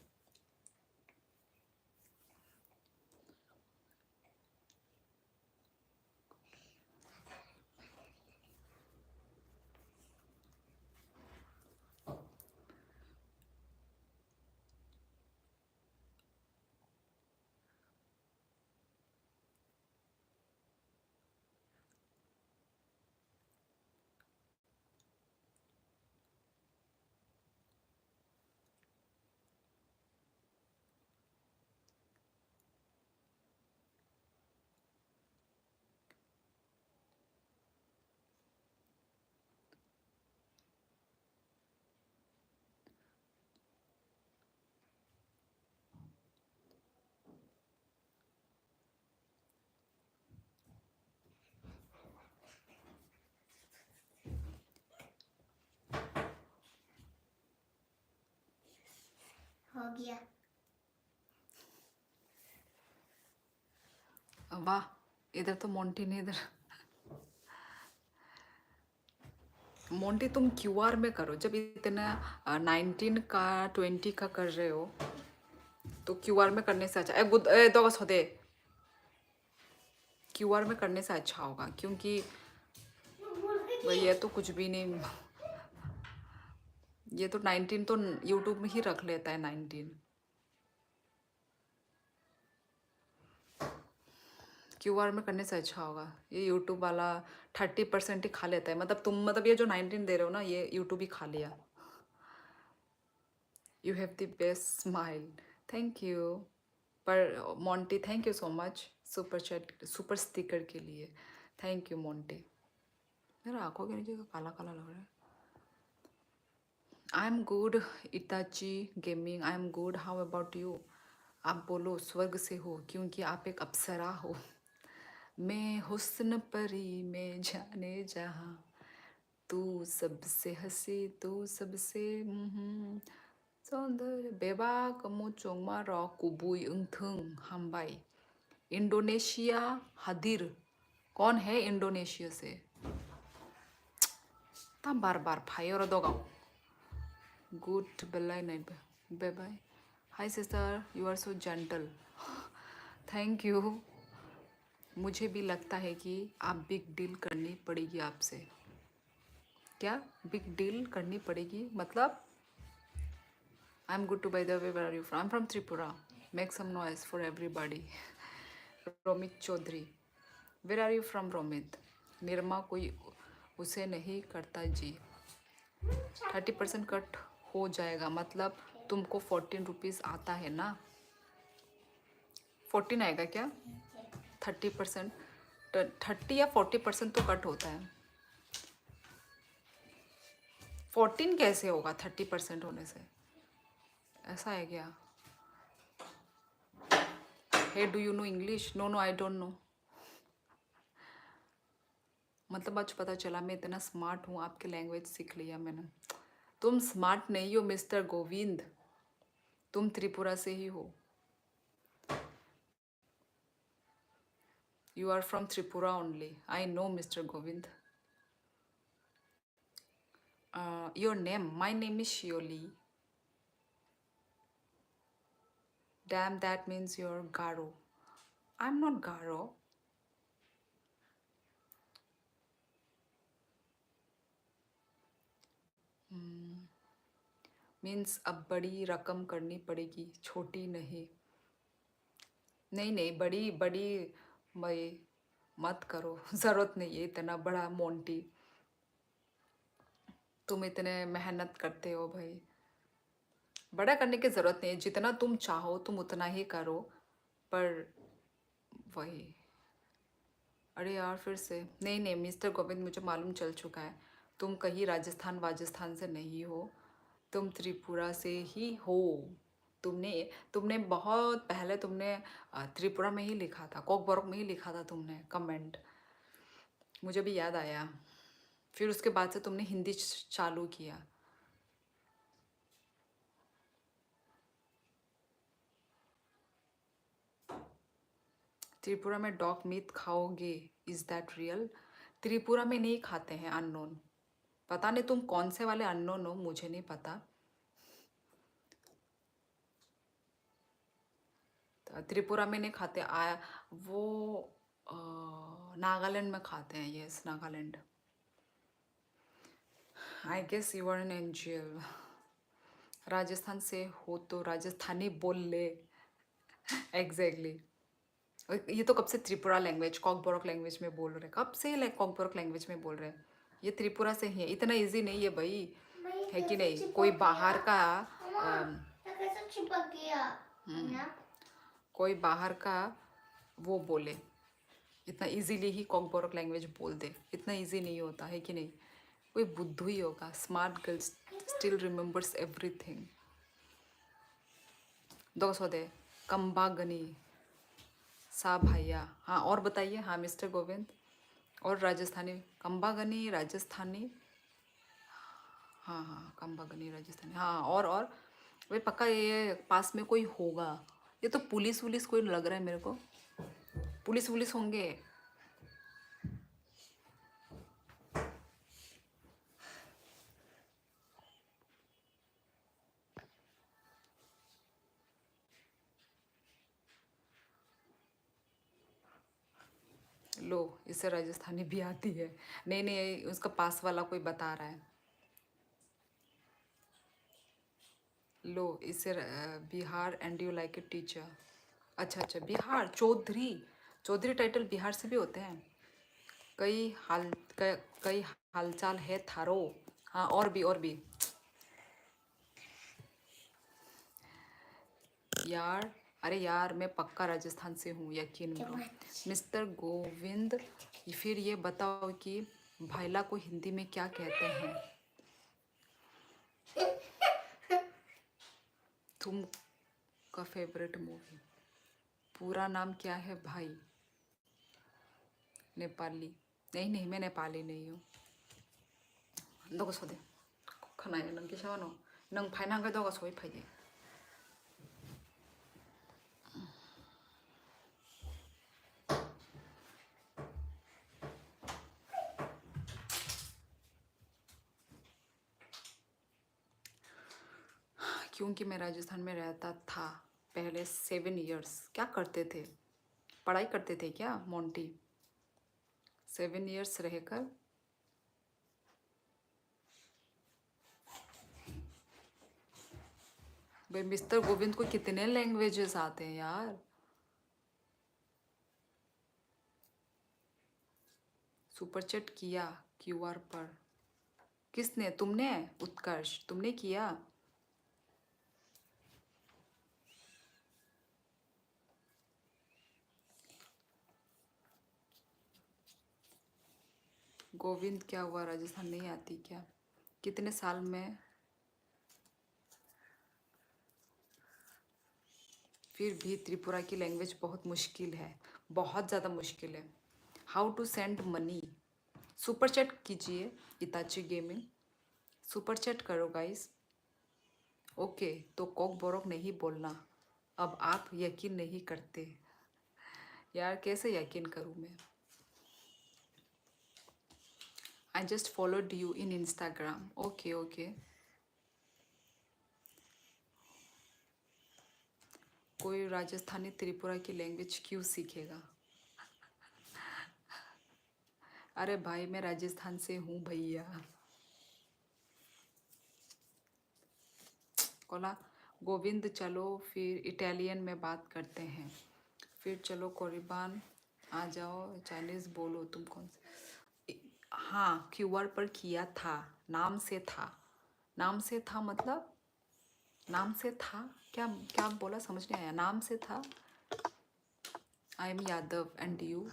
हो गया वाह, इधर तो मोंटी ने इधर मोंटी तुम क्यूआर में करो। जब इतना 19 का 20 का कर रहे हो तो क्यूआर में करने से अच्छा दो सोदे क्यूआर में करने से अच्छा होगा, क्योंकि भाई ये तो कुछ भी नहीं, ये तो 19 तो यूट्यूब में ही रख लेता है 19। क्यूआर में करने से अच्छा होगा। ये यूट्यूब वाला 30% ही खा लेता है। मतलब तुम मतलब ये जो 19 दे रहे हो ना, ये यूट्यूब ही खा लिया। You have the best smile, thank you. पर Monty thank you so much super chat super sticker के लिए, थैंक यू मोंटी। मेरा आंखों के नीचे काला काला लग रहा है। I am good इताची gaming, I am good, how about you? आप बोलो स्वर्ग से हो, क्योंकि आप एक अप्सरा हो। मैं हुस्न परी में जाने जहाँ, तू सबसे हंसी तू सबसे सौंदर्य बेबा कमुचोंग मारो कुबुई उंगथंग हमबाई। इंडोनेशिया हदिर, कौन है इंडोनेशिया से? तब बार बार भाई और दोगा गुड बेलाई नहीं bye bye. Hi sister, you are so gentle, thank you. मुझे भी लगता है कि आप बिग डील करनी पड़ेगी आपसे। क्या बिग डील करनी पड़ेगी मतलब? I am good too by the way, where are you from? I am from Tripura, make some noise for everybody. Romit Chaudhary, where are you from Romit? Nirma कोई उसे नहीं करता जी। 30% कट हो जाएगा, मतलब तुमको 14 रुपीज़ आता है ना? 14 आएगा क्या? 30% 30 या 40% तो कट होता है। 14 कैसे होगा 30% होने से? ऐसा है क्या? Hey do you know English? No no I don't know. मतलब आज पता चला मैं इतना स्मार्ट हूँ, आपकी लैंग्वेज सीख लिया मैंने। तुम स्मार्ट नहीं हो मिस्टर गोविंद, तुम त्रिपुरा से ही हो। You are from Tripura only, I know mister Govind. Your name? My name is Sheoli. Damn, that means you're Garo. I'm not Garo. Means अब बड़ी रकम करनी पड़ेगी, छोटी नहीं। नहीं नहीं, बड़ी बड़ी भाई मत करो, ज़रूरत नहीं है इतना बड़ा मोंटी। तुम इतने मेहनत करते हो भाई, बड़ा करने की ज़रूरत नहीं है। जितना तुम चाहो तुम उतना ही करो, पर वही। अरे यार फिर से नहीं नहीं मिस्टर गोविंद, मुझे मालूम चल चुका है तुम कहीं राजस्थान वाजस्थान से नहीं हो। तुम त्रिपुरा से ही हो। तुमने तुमने बहुत पहले तुमने त्रिपुरा में ही लिखा था, कॉकबोरोक में ही लिखा था तुमने कमेंट, मुझे भी याद आया। फिर उसके बाद से तुमने हिंदी चालू किया। त्रिपुरा में डॉग मीट खाओगे, इज दैट रियल? त्रिपुरा में नहीं खाते हैं अननोन। पता नहीं तुम कौन से वाले अननोन हो, मुझे नहीं पता। त्रिपुरा में नहीं खाते। वो नागालैंड में खाते हैं। Yes, Nagaland. I guess you are an angel. Rajasthan से हो तो राजस्थानी बोल ले। एग्जैक्टली ये तो कब से त्रिपुरा लैंग्वेज, कॉकबोरोक लैंग्वेज में बोल रहे, कब से कॉकबोरोक लैंग्वेज में बोल रहे हैं। ये त्रिपुरा से ही है, इतना इजी नहीं है भाई, है कि नहीं? कोई बाहर का कैसे चिपक गया ना? कोई बाहर का वो बोले, इतना इजीली ही कॉकबोरोक लैंग्वेज बोल दे, इतना इजी नहीं होता, है कि नहीं? कोई बुद्धू ही होगा। Smart girls still remembers everything. दो सौ दे कंबागनी सा भैया। हाँ और बताइए। हाँ मिस्टर गोविंद। और राजस्थानी कंबागनी राजस्थानी। हाँ हाँ कंबागनी राजस्थानी। हाँ और वे पक्का ये पास में कोई होगा। ये तो पुलिस वुलिस कोई लग रहा है मेरे को, पुलिस वुलिस होंगे। लो इससे राजस्थानी भी आती है। नहीं नहीं उसका पास वाला कोई बता रहा है। लो इससे Bihar and you like a teacher. अच्छा अच्छा बिहार, चौधरी। चौधरी टाइटल बिहार से भी होते हैं। कई हालचाल है थारो। हाँ और भी यार। अरे यार मैं पक्का राजस्थान से हूँ, यकीन करो। मिस्टर गोविंद फिर ये बताओ कि भाईला को हिंदी में क्या कहते हैं? तुम का फेवरेट मूवी पूरा नाम क्या है भाई? नेपाली? नहीं नहीं मैं नेपाली नहीं हूँ। दो सौ दे खाना नंग किसानो नंग फाइनांग दो सौ फाइदे। क्योंकि मैं राजस्थान में रहता था पहले 7 इयर्स। क्या करते थे? पढ़ाई करते थे क्या मोंटी? 7 इयर्स रहकर भाई मिस्टर गोविंद को कितने लैंग्वेजेस आते हैं यार? सुपर चैट किया क्यूआर पर। किसने? तुमने? उत्कर्ष तुमने किया? गोविंद क्या हुआ, राजस्थान नहीं आती क्या? कितने साल में? फिर भी त्रिपुरा की लैंग्वेज बहुत मुश्किल है, बहुत ज़्यादा मुश्किल है। How to send money? Super chat कीजिए इताची गेमिंग, सुपर चैट करो गाइस। ओके तो कॉक बोरोक नहीं बोलना। अब आप यकीन नहीं करते यार, कैसे यकीन करूँ मैं? I just followed you in Instagram. Okay okay. कोई राजस्थानी त्रिपुरा की लैंग्वेज क्यों सीखेगा? अरे भाई मैं राजस्थान से हूँ भैया। कोला गोविंद चलो फिर इटालियन में बात करते हैं। फिर चलो कोरिबान आ जाओ, चाइनीज़ बोलो। तुम कौन से? हाँ क्यूआर पर किया था, नाम से था। नाम से था मतलब? नाम से था क्या? क्या बोला समझ नहीं आया। नाम से था। I am Yadav and you?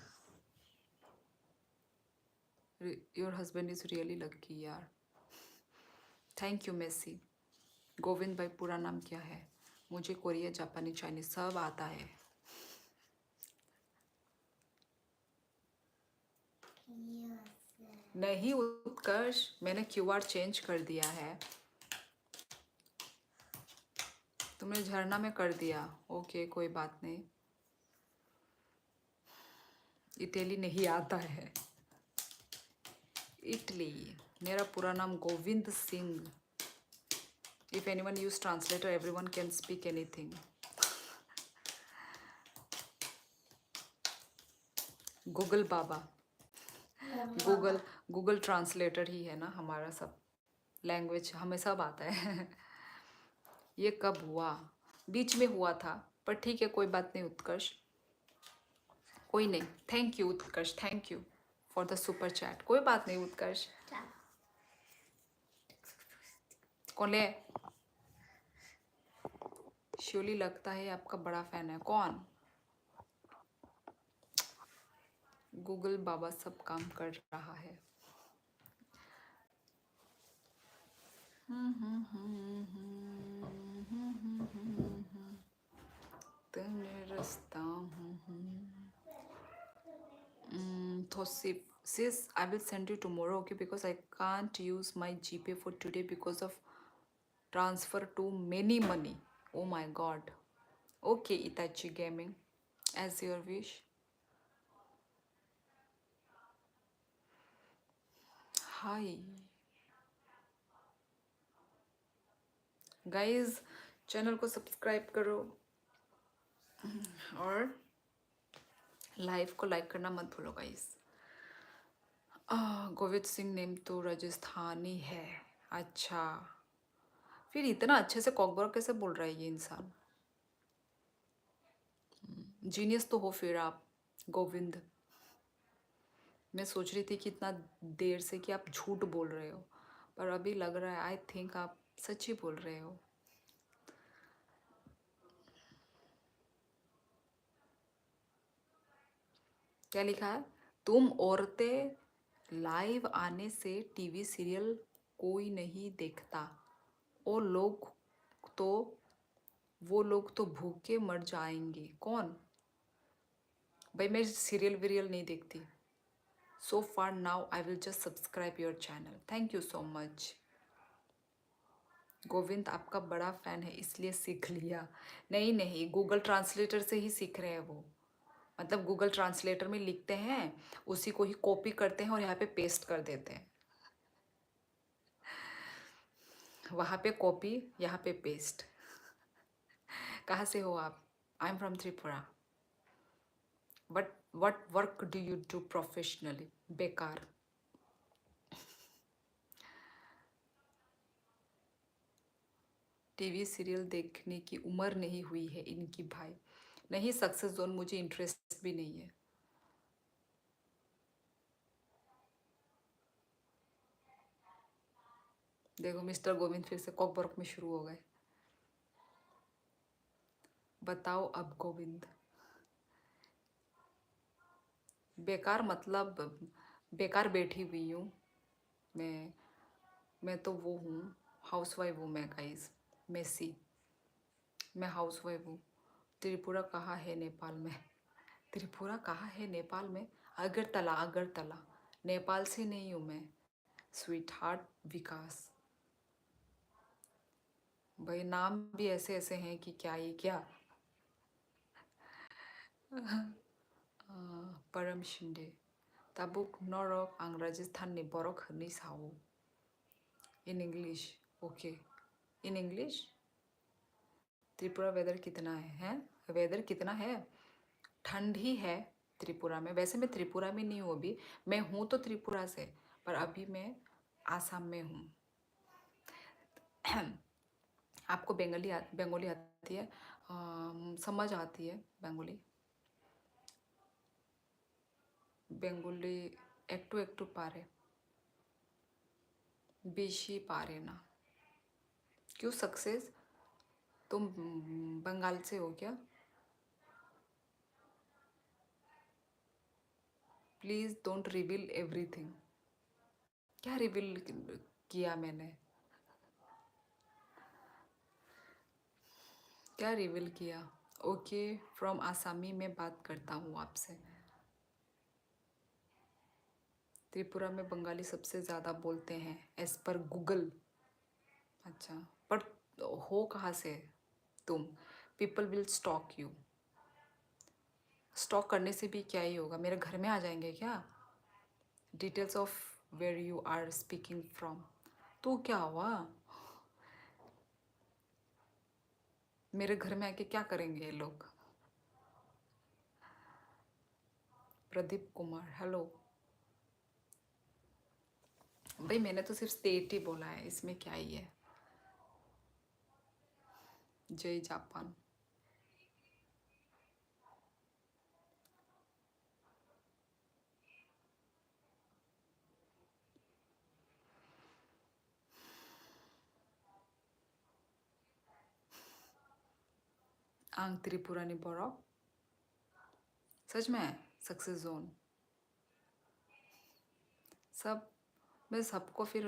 Your husband is really lucky यार। Thank you Messi. गोविंद भाई पूरा नाम क्या है? मुझे कोरिया, जापानी, चाइनीज सब आता है। नहीं उत्कर्ष, मैंने क्यूआर चेंज कर दिया है। तुमने झरना में कर दिया, ओके कोई बात नहीं। इटली नहीं आता है। इटली। मेरा पूरा नाम Govind Singh. If anyone use translator everyone can speak anything. Google बाबा। गूगल ट्रांसलेटर ही है ना हमारा, सब लैंग्वेज हमें सब आता है। ये कब हुआ? बीच में हुआ था, पर ठीक है कोई बात नहीं उत्कर्ष, कोई नहीं। Thank you Utkarsh, thank you for the super chat. कोई बात नहीं उत्कर्ष। कौन ले? श्योली लगता है आपका बड़ा फैन है। कौन? गूगल बाबा सब काम कर रहा है। तेरे रास्ता Thosip, sis, I will send you tomorrow, okay? Because I can't use my GPay for today because of transfer too many money. Oh my god. Okay, Itachi Gaming, as your wish. Hi. Guys, channel को subscribe करो और live को like करना मत भूलो guys. Govind Singh name तो राजस्थानी है। अच्छा, फिर इतना अच्छे से कॉकबॉक कैसे बोल रहा है ये इंसान? जीनियस तो हो फिर आप गोविंद। मैं सोच रही थी कि इतना देर से कि आप झूठ बोल रहे हो, पर अभी लग रहा है आई थिंक आप सच ही बोल रहे हो। क्या लिखा है? तुम औरतें लाइव आने से टीवी सीरियल कोई नहीं देखता। वो लोग तो भूखे मर जाएंगे। कौन? भाई मैं सीरियल वीरियल नहीं देखती। So far now I will just subscribe your channel. Thank you so much. Govind आपका बड़ा फैन है इसलिए सीख लिया। नहीं, गूगल ट्रांसलेटर से ही सीख रहे हैं वो। मतलब गूगल ट्रांसलेटर में लिखते हैं, उसी को ही कॉपी करते हैं और यहाँ पे पेस्ट कर देते हैं। वहाँ पे कॉपी, यहाँ पे पेस्ट। कहाँ से हो आप? आई am from Tripura. what work do you do professionally? बेकार। टीवी सीरियल देखने की उम्र नहीं हुई है इनकी भाई। नहीं, सक्सेस जोन मुझे इंटरेस्ट भी नहीं है। देखो मिस्टर गोविंद फिर से कॉकबॉक में शुरू हो गए। बताओ अब गोविंद। बेकार मतलब बेकार बैठी हुई हूँ मैं तो वो हूँ, हाउसवाइफ हूँ मैं गाइस। मेसी, मैं हाउसवाइफ हूँ। त्रिपुरा कहाँ है नेपाल में? त्रिपुरा कहाँ है नेपाल में? अगरतला। नेपाल से नहीं हूँ मैं। स्वीट हार्ट विकास। भाई नाम भी ऐसे ऐसे हैं कि क्या ये क्या। परम शिंदे। ताबुक नरक आं राजस्थाननि बरक होननि सावो। In English, okay. In English. Tripura weather कितना है? वेदर कितना है? ठंड ही है त्रिपुरा में। वैसे मैं त्रिपुरा में नहीं हूँ अभी, मैं हूँ तो त्रिपुरा से, पर अभी मैं आसाम में हूँ। आपको बंगाली आती है? समझ आती है बंगाली? बेंगली एकटू पारे, बेशी पारे ना। क्यों सक्सेस? तुम बंगाल से हो क्या? Please don't reveal everything. क्या रिवील किया मैंने? क्या रिवील किया? ओके, फ्रॉम आसामी में बात करता हूँ आपसे। त्रिपुरा में बंगाली सबसे ज़्यादा बोलते हैं एज पर गूगल। अच्छा, पर हो कहाँ से तुम? People will stock you. Stock करने से भी क्या ही होगा, मेरे घर में आ जाएंगे क्या? Details of where you are speaking from. तो क्या हुआ? मेरे घर में आके क्या करेंगे ये लोग? प्रदीप कुमार, हेलो। भाई मैंने तो सिर्फ स्टेट ही बोला है, इसमें क्या ही है। जय जापान। आंग त्रिपुरानी बोरो। सच में सक्सेस जोन सब। मैं सबको फिर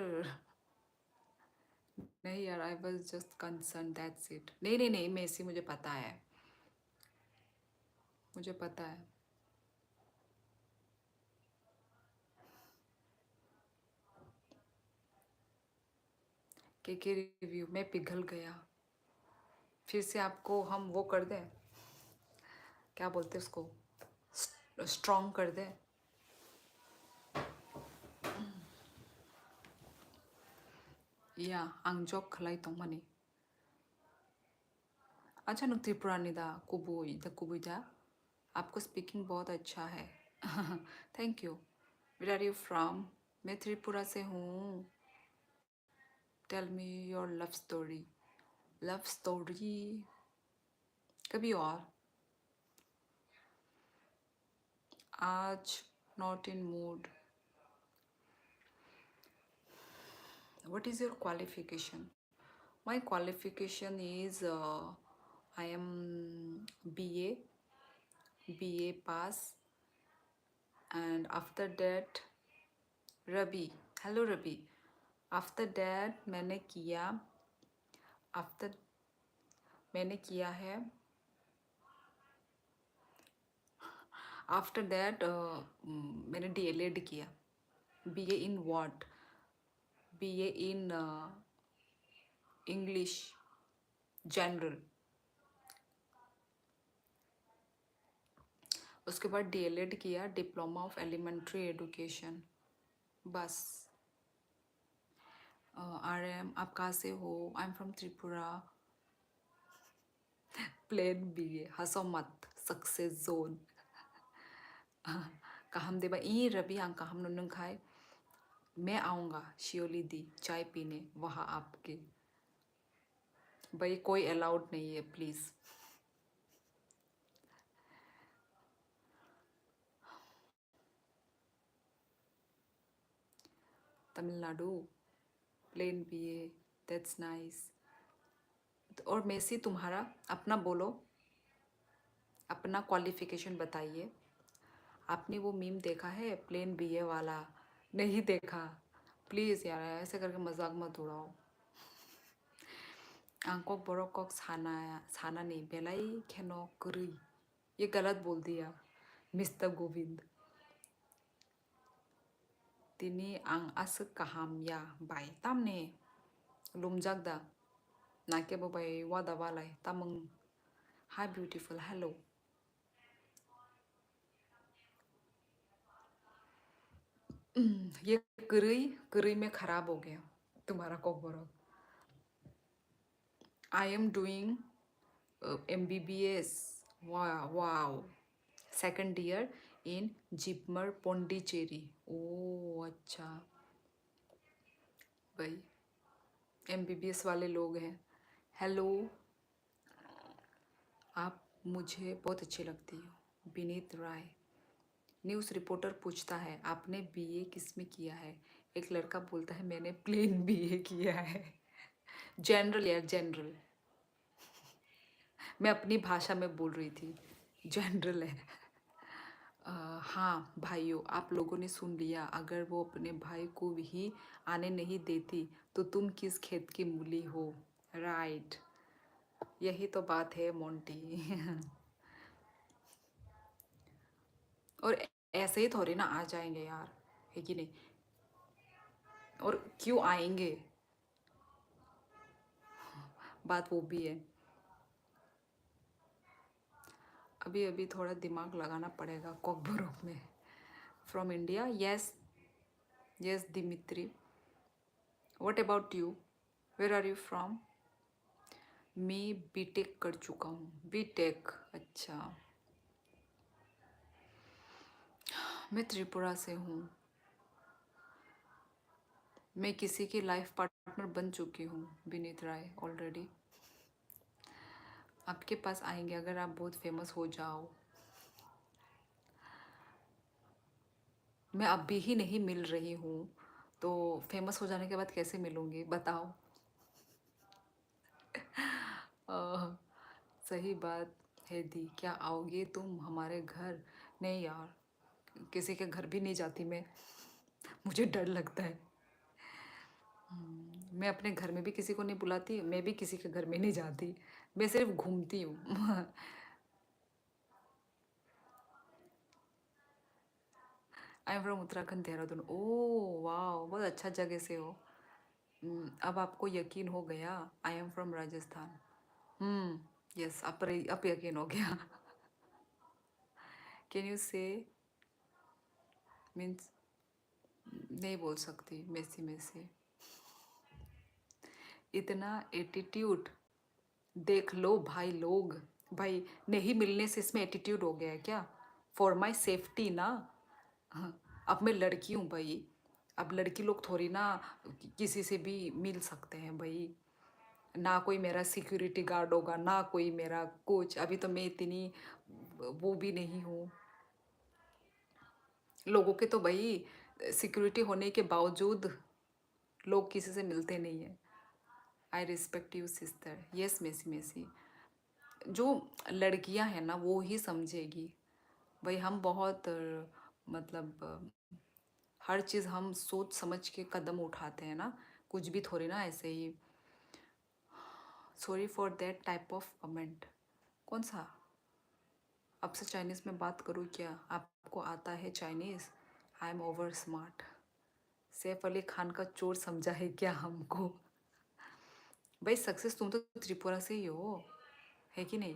नहीं यार, I was just concern, that's it. नहीं नहीं नहीं, मेसी मुझे पता है, मुझे पता है। के रिव्यू में पिघल गया। फिर से आपको हम वो कर दें, क्या बोलते हैं उसको, स्ट्रॉन्ग कर दें। या आंगजोक खलाई तो मनी। अच्छा नु त्रिपुरानिदा कुबुइदा, आपको स्पीकिंग बहुत अच्छा है। Thank you. Where are you from? मैं त्रिपुरा से हूँ। Tell me your love story. Love story कभी और। आज not in mood. What is your qualification? My qualification is I am BA pass, and after that Rabi. Hello Rabi. After that after मैंने किया है after that मैंने DLED किया। BA in what? BA in English general. उसके बाद DLED किया, diploma of elementary education. बस। RM, आप कहाँ से हो? I am from Tripura. Plain BA, हंसो मत, सक्सेस जोन। कहम देबा ई रवि आंका हम नुन खाए। मैं आऊँगा शियोली दी चाय पीने वहाँ आपके। भाई कोई अलाउड नहीं है please. Tamil Nadu, plain BA, that's nice. और मेसी तुम्हारा अपना बोलो, अपना क्वालिफिकेशन बताइए। आपने वो मीम देखा है प्लेन BA वाला? नहीं देखा? प्लीज़ यार ऐसे करके मजाक मत उड़ाओ। आंकोक बोरोकोक साना नहीं बेलाई खेनो करी। ये गलत बोल दिया मिस्टर गोविंद। तिनी आं आस कहम या बाय तामने लुमजागदा नाके बाय वादा वालाई तामंग। Hi beautiful, hello. ये करई में खराब हो गया तुम्हारा Kok Borok. I am doing MBBS। Wow, second year in JIPMER Pondicherry. ओ अच्छा भाई, MBBS वाले लोग हैं। हेलो, आप मुझे बहुत अच्छी लगती हो। विनीत राय। न्यूज़ रिपोर्टर पूछता है आपने BA किस में किया है? एक लड़का बोलता है मैंने प्लेन BA किया है। जनरल यार, जनरल। मैं अपनी भाषा में बोल रही थी, जनरल है। हाँ भाइयों, आप लोगों ने सुन लिया, अगर वो अपने भाई को भी आने नहीं देती तो तुम किस खेत की मूली हो? राइट। यही तो बात है मोंटी। और ऐसे ही थोड़ी ना आ जाएंगे यार, है कि नहीं? और क्यों आएंगे, बात वो भी है। अभी अभी थोड़ा दिमाग लगाना पड़ेगा कॉकबोरोक में। From India, yes yes Dmitri. What about you, where are you from? मैं बीटेक कर चुका हूँ। बीटेक, अच्छा। मैं त्रिपुरा से हूँ। मैं किसी की लाइफ पार्टनर बन चुकी हूँ, विनीत राय, ऑलरेडी। आपके पास आएंगे अगर आप बहुत फेमस हो जाओ। मैं अभी ही नहीं मिल रही हूँ, तो फेमस हो जाने के बाद कैसे मिलूँगी बताओ? आह, सही बात है दी। क्या आओगे तुम हमारे घर? नहीं यार, किसी के घर भी नहीं जाती मैं। मुझे डर लगता है। मैं अपने घर में भी किसी को नहीं बुलाती, मैं भी किसी के घर में नहीं जाती, मैं सिर्फ घूमती हूँ। I am from Uttarakhand, Dehradun. Oh वाह, बहुत अच्छा जगह से हो। अब आपको यकीन हो गया, आई एम फ्रॉम राजस्थान। यस, अब यकीन हो गया। कैन यू से, मीन्स नहीं बोल सकती, मेसी मेसी। इतना एटीट्यूड, देख लो भाई लोग। भाई नहीं मिलने से इसमें एटीट्यूड हो गया है क्या? फॉर माई सेफ्टी ना। हाँ, अब मैं लड़की हूँ भाई, अब लड़की लोग थोड़ी ना किसी से भी मिल सकते हैं भाई। ना कोई मेरा सिक्योरिटी गार्ड होगा, ना कोई मेरा कोच। अभी तो मैं इतनी वो भी नहीं हूँ। लोगों के तो भाई सिक्योरिटी होने के बावजूद लोग किसी से मिलते नहीं हैं। I respect you sister, yes Messi Messi. जो लड़कियां हैं ना वो ही समझेगी भाई। हम बहुत मतलब हर चीज़ हम सोच समझ के कदम उठाते हैं ना, कुछ भी थोड़ी ना ऐसे ही। Sorry for that type of comment. कौन सा? आपसे चाइनीज़ में बात करूँ क्या? आपको आता है Chinese? I am over smart. Saif Ali Khan का चोर समझा है क्या हमको? भाई सक्सेस तुम तो त्रिपुरा से ही हो, है कि नहीं?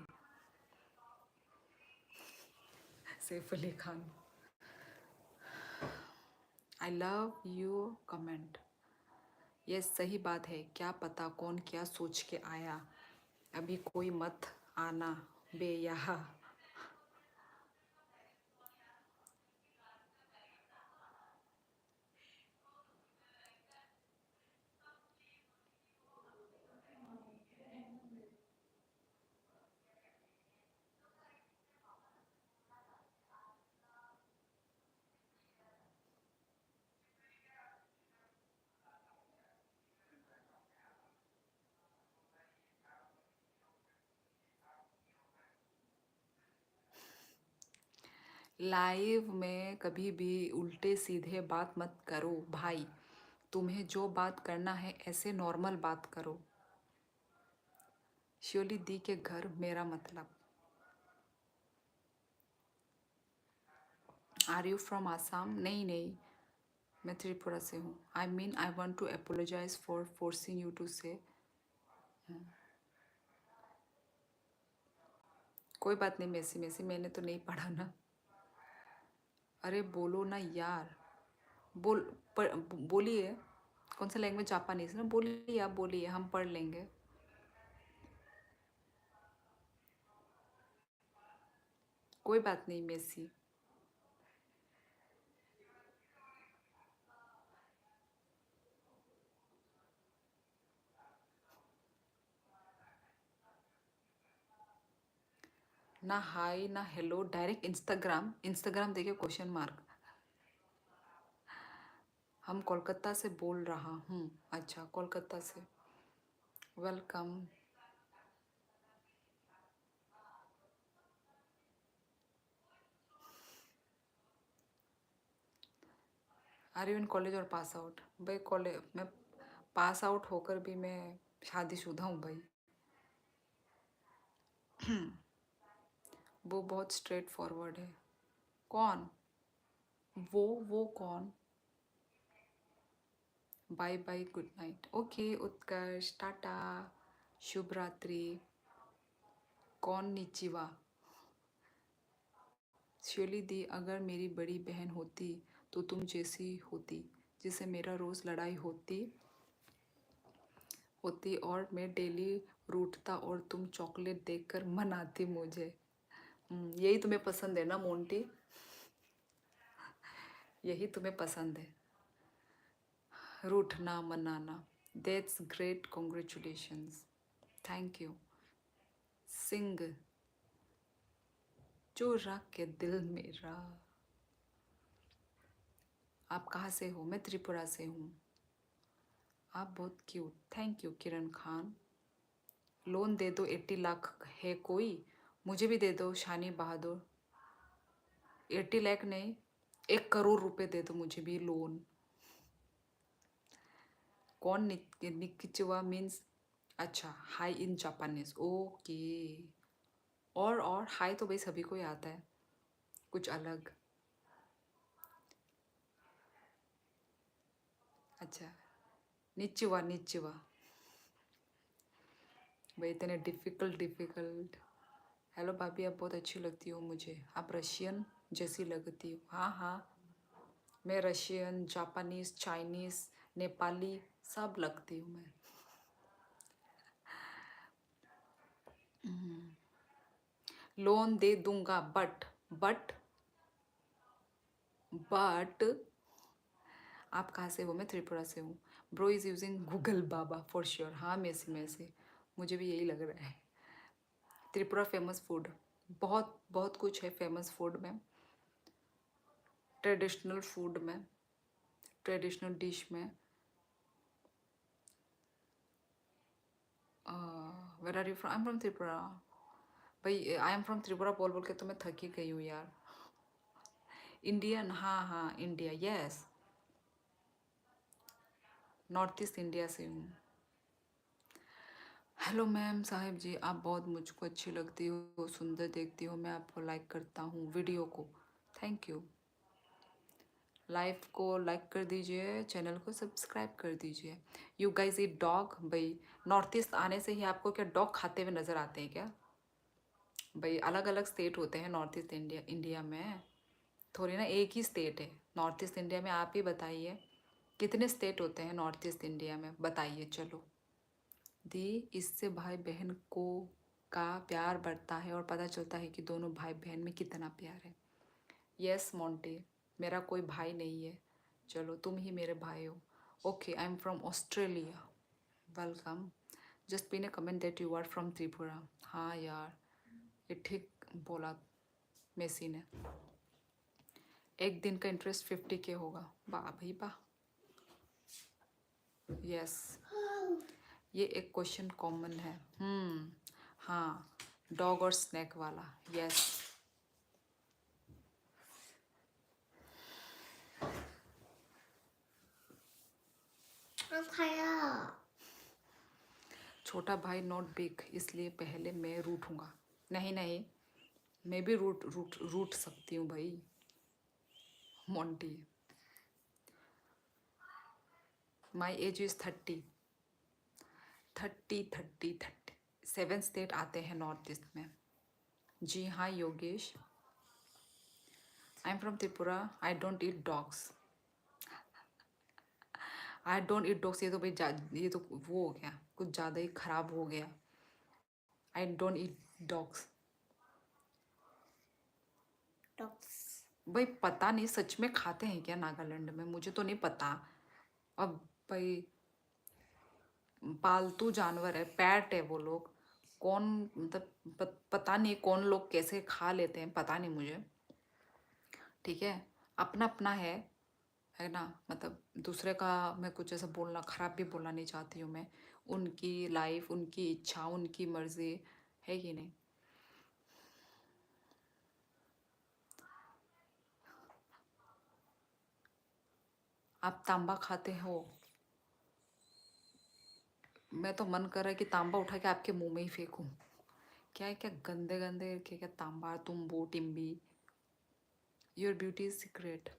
Saif Ali Khan, I love you comment. ये सही बात है, क्या पता कौन क्या सोच के आया। अभी कोई मत आना बे यहाँ। लाइव में कभी भी उल्टे सीधे बात मत करो भाई। तुम्हें जो बात करना है ऐसे नॉर्मल बात करो। श्योली दी के घर मेरा मतलब। Are you from Assam? नहीं नहीं, मैं त्रिपुरा से हूँ। I mean I want to apologise for forcing you to say. कोई बात नहीं मेसी मेसी, मैंने तो नहीं पढ़ा ना। अरे बोलो ना यार, बोलिए। कौन सा लैंग्वेज? जापानीज ना? बोलिए, आप बोलिए, हम पढ़ लेंगे। कोई बात नहीं मेसी। ना हाय ना हेलो, डायरेक्ट इंस्टाग्राम। इंस्टाग्राम देखिए, क्वेश्चन मार्क। हम कोलकाता से बोल रहा हूँ। अच्छा, कोलकाता से, welcome. Are you in college और पास आउट? भाई कॉलेज में पास आउट होकर भी मैं शादीशुदा हूँ भाई। वो बहुत स्ट्रेट फॉरवर्ड है। कौन? वो कौन? Bye bye, good night. Okay Utkarsh, tata, शुभ रात्रि। कौन निचिवा? श्योली दी, अगर मेरी बड़ी बहन होती तो तुम जैसी होती, जिससे मेरा रोज़ लड़ाई होती और मैं डेली रूठता और तुम चॉकलेट देकर मनाती मुझे। यही तुम्हें पसंद है ना मोंटी? यही तुम्हें पसंद है, रूठना मनाना। That's great, congratulations, thank you. सिंग चोरा के दिल मेरा। आप कहाँ से हो? मैं त्रिपुरा से हूँ। आप बहुत cute, thank you Kiran Khan. Loan दे दो, 80 लाख है कोई? मुझे भी दे दो शानी बहादुर। 80 लाख नहीं, 1 करोड़ रुपए दे दो मुझे भी लोन। कौन निकिचुआ मीन्स? अच्छा, हाई इन जापानीज, ओके। और हाई तो भाई सभी को ही आता है, कुछ अलग। अच्छा, निचिवा निचिवा भाई, इतने डिफ़िकल्ट। हेलो भाभी, आप बहुत अच्छी लगती हो मुझे। आप रशियन जैसी लगती हो। हाँ हाँ, मैं रशियन, जापानीज़, चाइनीज़, नेपाली सब लगती हूँ मैं। लोन दे दूंगा बट आप कहाँ से हो? मैं त्रिपुरा से हूँ। Bro is using Google Baba for sure. हाँ में से मुझे भी यही लग रहा है। त्रिपुरा फेमस फूड, बहुत बहुत कुछ है फेमस फूड में, ट्रेडिशनल फूड में, ट्रेडिशनल डिश में। Where are you from? I am from Tripura. भाई आई एम फ्रॉम त्रिपुरा बोल बोल के तो मैं थक ही गई हूँ यार। इंडियन, हाँ हाँ India, yes, north east India से हूँ। हेलो मैम साहिब जी, आप बहुत मुझको अच्छी लगती हो, सुंदर देखती हो। मैं आपको लाइक करता हूँ वीडियो को, थैंक यू। लाइव को लाइक कर दीजिए, चैनल को सब्सक्राइब कर दीजिए। You guys eat dog? भाई नॉर्थ ईस्ट आने से ही आपको क्या डॉग खाते हुए नज़र आते हैं क्या? भाई अलग अलग स्टेट होते हैं नॉर्थ ईस्ट इंडिया में, थोड़ी ना एक ही स्टेट है नॉर्थ ईस्ट इंडिया में। आप ही बताइए कितने स्टेट होते हैं नॉर्थ ईस्ट इंडिया में, बताइए। चलो दी, इससे भाई बहन को का प्यार बढ़ता है और पता चलता है कि दोनों भाई बहन में कितना प्यार है। यस मोंटी, मेरा कोई भाई नहीं है, चलो तुम ही मेरे भाई हो। Okay, I am from Australia, welcome. Just been a comment that you are from Tripura. हाँ यार, ये ठीक बोला मेसी ने। एक दिन का इंटरेस्ट 50K होगा, वाह भाई वाह। यस, ये एक क्वेश्चन कॉमन है। हाँ, डॉग और स्नैक वाला, यस। खाया। छोटा भाई नॉट बिग, इसलिए पहले मैं रूठूंगा। नहीं नहीं, मैं भी रूठ सकती हूँ भाई Monty. My age is 30। 7 state आते हैं नॉर्थ ईस्ट में। जी हाँ योगेश, आई am from Tripura, I don't eat dogs. I don't eat dogs, ये तो भाई ये तो वो हो गया, कुछ ज़्यादा ही ख़राब हो गया। I don't eat dogs. Dogs. भाई पता नहीं सच में खाते हैं क्या नागालैंड में, मुझे तो नहीं पता। अब भाई पालतू जानवर है, पैट है वो लोग, कौन मतलब पता नहीं कौन लोग कैसे खा लेते हैं, पता नहीं मुझे। ठीक है, अपना अपना है ना, मतलब दूसरे का मैं कुछ ऐसा बोलना, ख़राब भी बोलना नहीं चाहती हूँ मैं। उनकी लाइफ, उनकी इच्छा, उनकी मर्ज़ी है कि नहीं। आप तांबा खाते हो? मैं तो मन कर रहा है कि तांबा उठा के आपके मुंह में ही फेंकूं, क्या क्या गंदे गंदे क्या क्या तांबा तुम्बो टिम्बी। Your beauty is secret.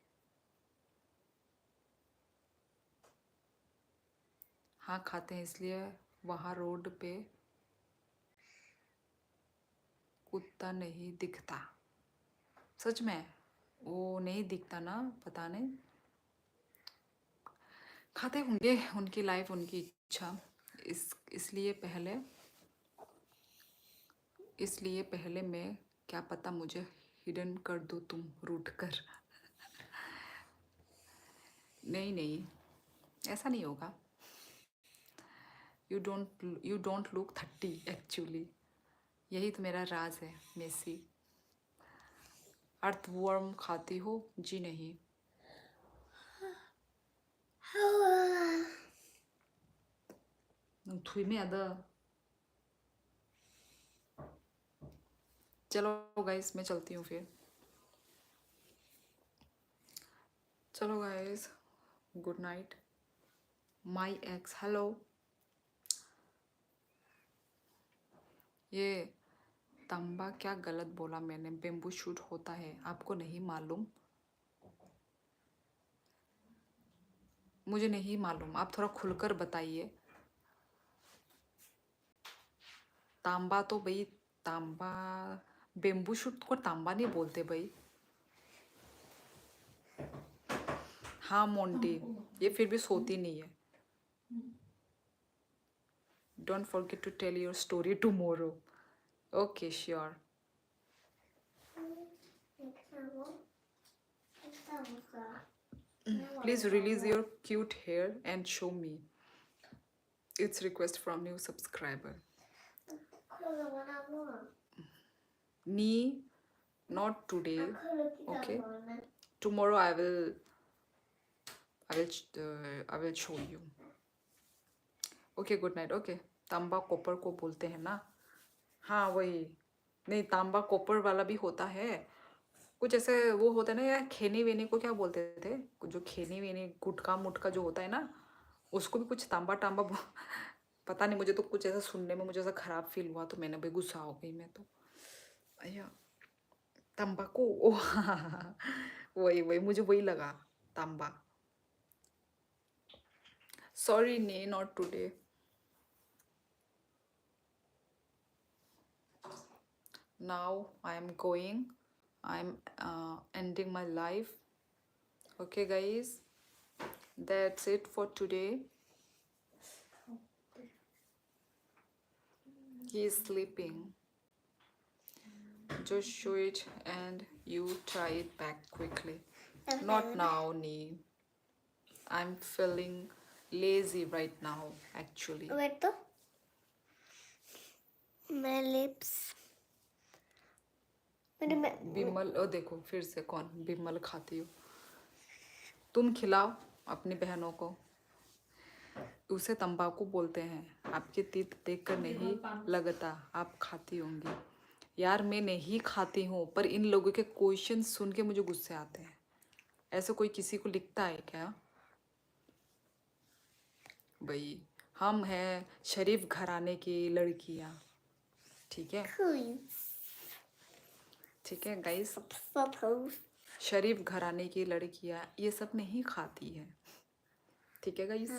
हाँ खाते हैं, इसलिए वहाँ रोड पे कुत्ता नहीं दिखता। सच में वो नहीं दिखता ना, पता नहीं। खाते होंगे, उनकी लाइफ उनकी इच्छा। इसलिए पहले मैं क्या पता मुझे हिडन कर दो तुम रूठ कर। नहीं नहीं, ऐसा नहीं होगा। You don't look 30 actually. यही तो मेरा राज है मेसी। अर्थवर्म खाती हो? जी नहीं। थुई में अदा। चलो गाइस, मैं चलती हूँ फिर। चलो गाइस, गुड नाइट। माई एक्स हेलो। ये तांबा क्या गलत बोला मैंने? बेम्बू शूट होता है, आपको नहीं मालूम? मुझे नहीं मालूम, आप थोड़ा खुलकर बताइए। तांबा तो भाई, तांबा बेम्बू शूट को तांबा नहीं बोलते भाई। हाँ मोंटी, ये फिर भी सोती नहीं है। Don't forget to tell your story tomorrow. Okay sure. Please release your cute hair and show me. It's request from new subscriber. Knee, not today. Okay. Tomorrow I will show you. Okay, good night. Okay. तांबा copper को बोलते हैं ना? हाँ वही। नहीं, तांबा copper वाला भी होता है। कुछ ऐसे वो होता है ना यार, खेनी वेनी को क्या बोलते थे? जो खेनी वेनी गुटका मुटका जो होता है ना, उसको भी कुछ तांबा टांबा पता नहीं, मुझे तो कुछ ऐसा सुनने में मुझे ऐसा खराब फील हुआ, तो मैंने भी गुस्सा हो गई मैं तो। अया तंबाकू ओ वही वही मुझे वही लगा, तांबा। Sorry knee, not today. Now I am going. I'm ending my life. Okay, guys, that's it for today. He is sleeping. Just show it and you try it back quickly. Not now, Nee. I'm feeling lazy right now, actually. Wait तो my lips Bimal, ओ देखो फिर से कौन बिमल खाती हो? तुम खिलाओ अपनी बहनों को। उसे तंबाकू बोलते हैं। आपके तीत देखकर नहीं लगता आप खाती होंगी। यार मैं नहीं खाती हूँ, पर इन लोगों के क्वेश्चन सुन के मुझे गुस्से आते हैं। ऐसा कोई किसी को लिखता है क्या भाई? हम हैं शरीफ घराने की लड़कियाँ, ठीक है? ठीक है गाइस, शरीफ घराने की लड़कियाँ ये सब नहीं खाती है, ठीक है गाइस?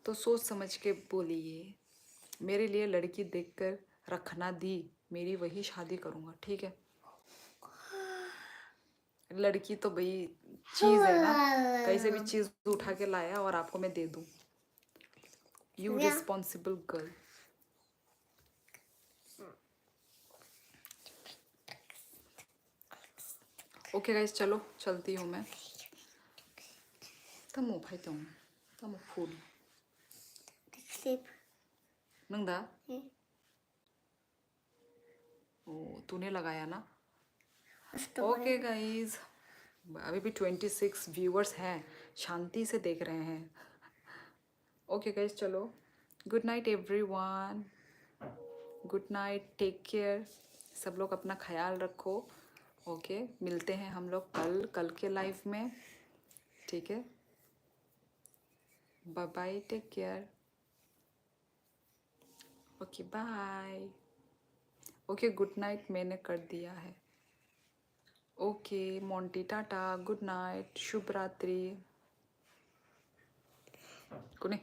तो सोच समझ के बोलिए। मेरे लिए लड़की देखकर रखना दी, मेरी वही शादी करूँगा, ठीक है? लड़की तो भाई चीज़ है ना, कहीं से भी चीज़ उठा के लाया और आपको मैं दे दूँ। You responsible girl. Okay guys, चलो चलती हूँ मैं। तमो भाई तमो फूल नंदा। ओ तूने लगाया ना? ओके गाइस, अभी भी 26 व्यूअर्स हैं, शांति से देख रहे हैं। ओके गाइस, चलो good night everyone. Good night, take care. सब लोग अपना ख्याल रखो। ओके, मिलते हैं हम लोग कल के लाइव में, ठीक है? Bye bye, take care. Okay bye. Okay good night मैंने कर दिया है। Okay Monty tata, good night, शुभ रात्रि। कुने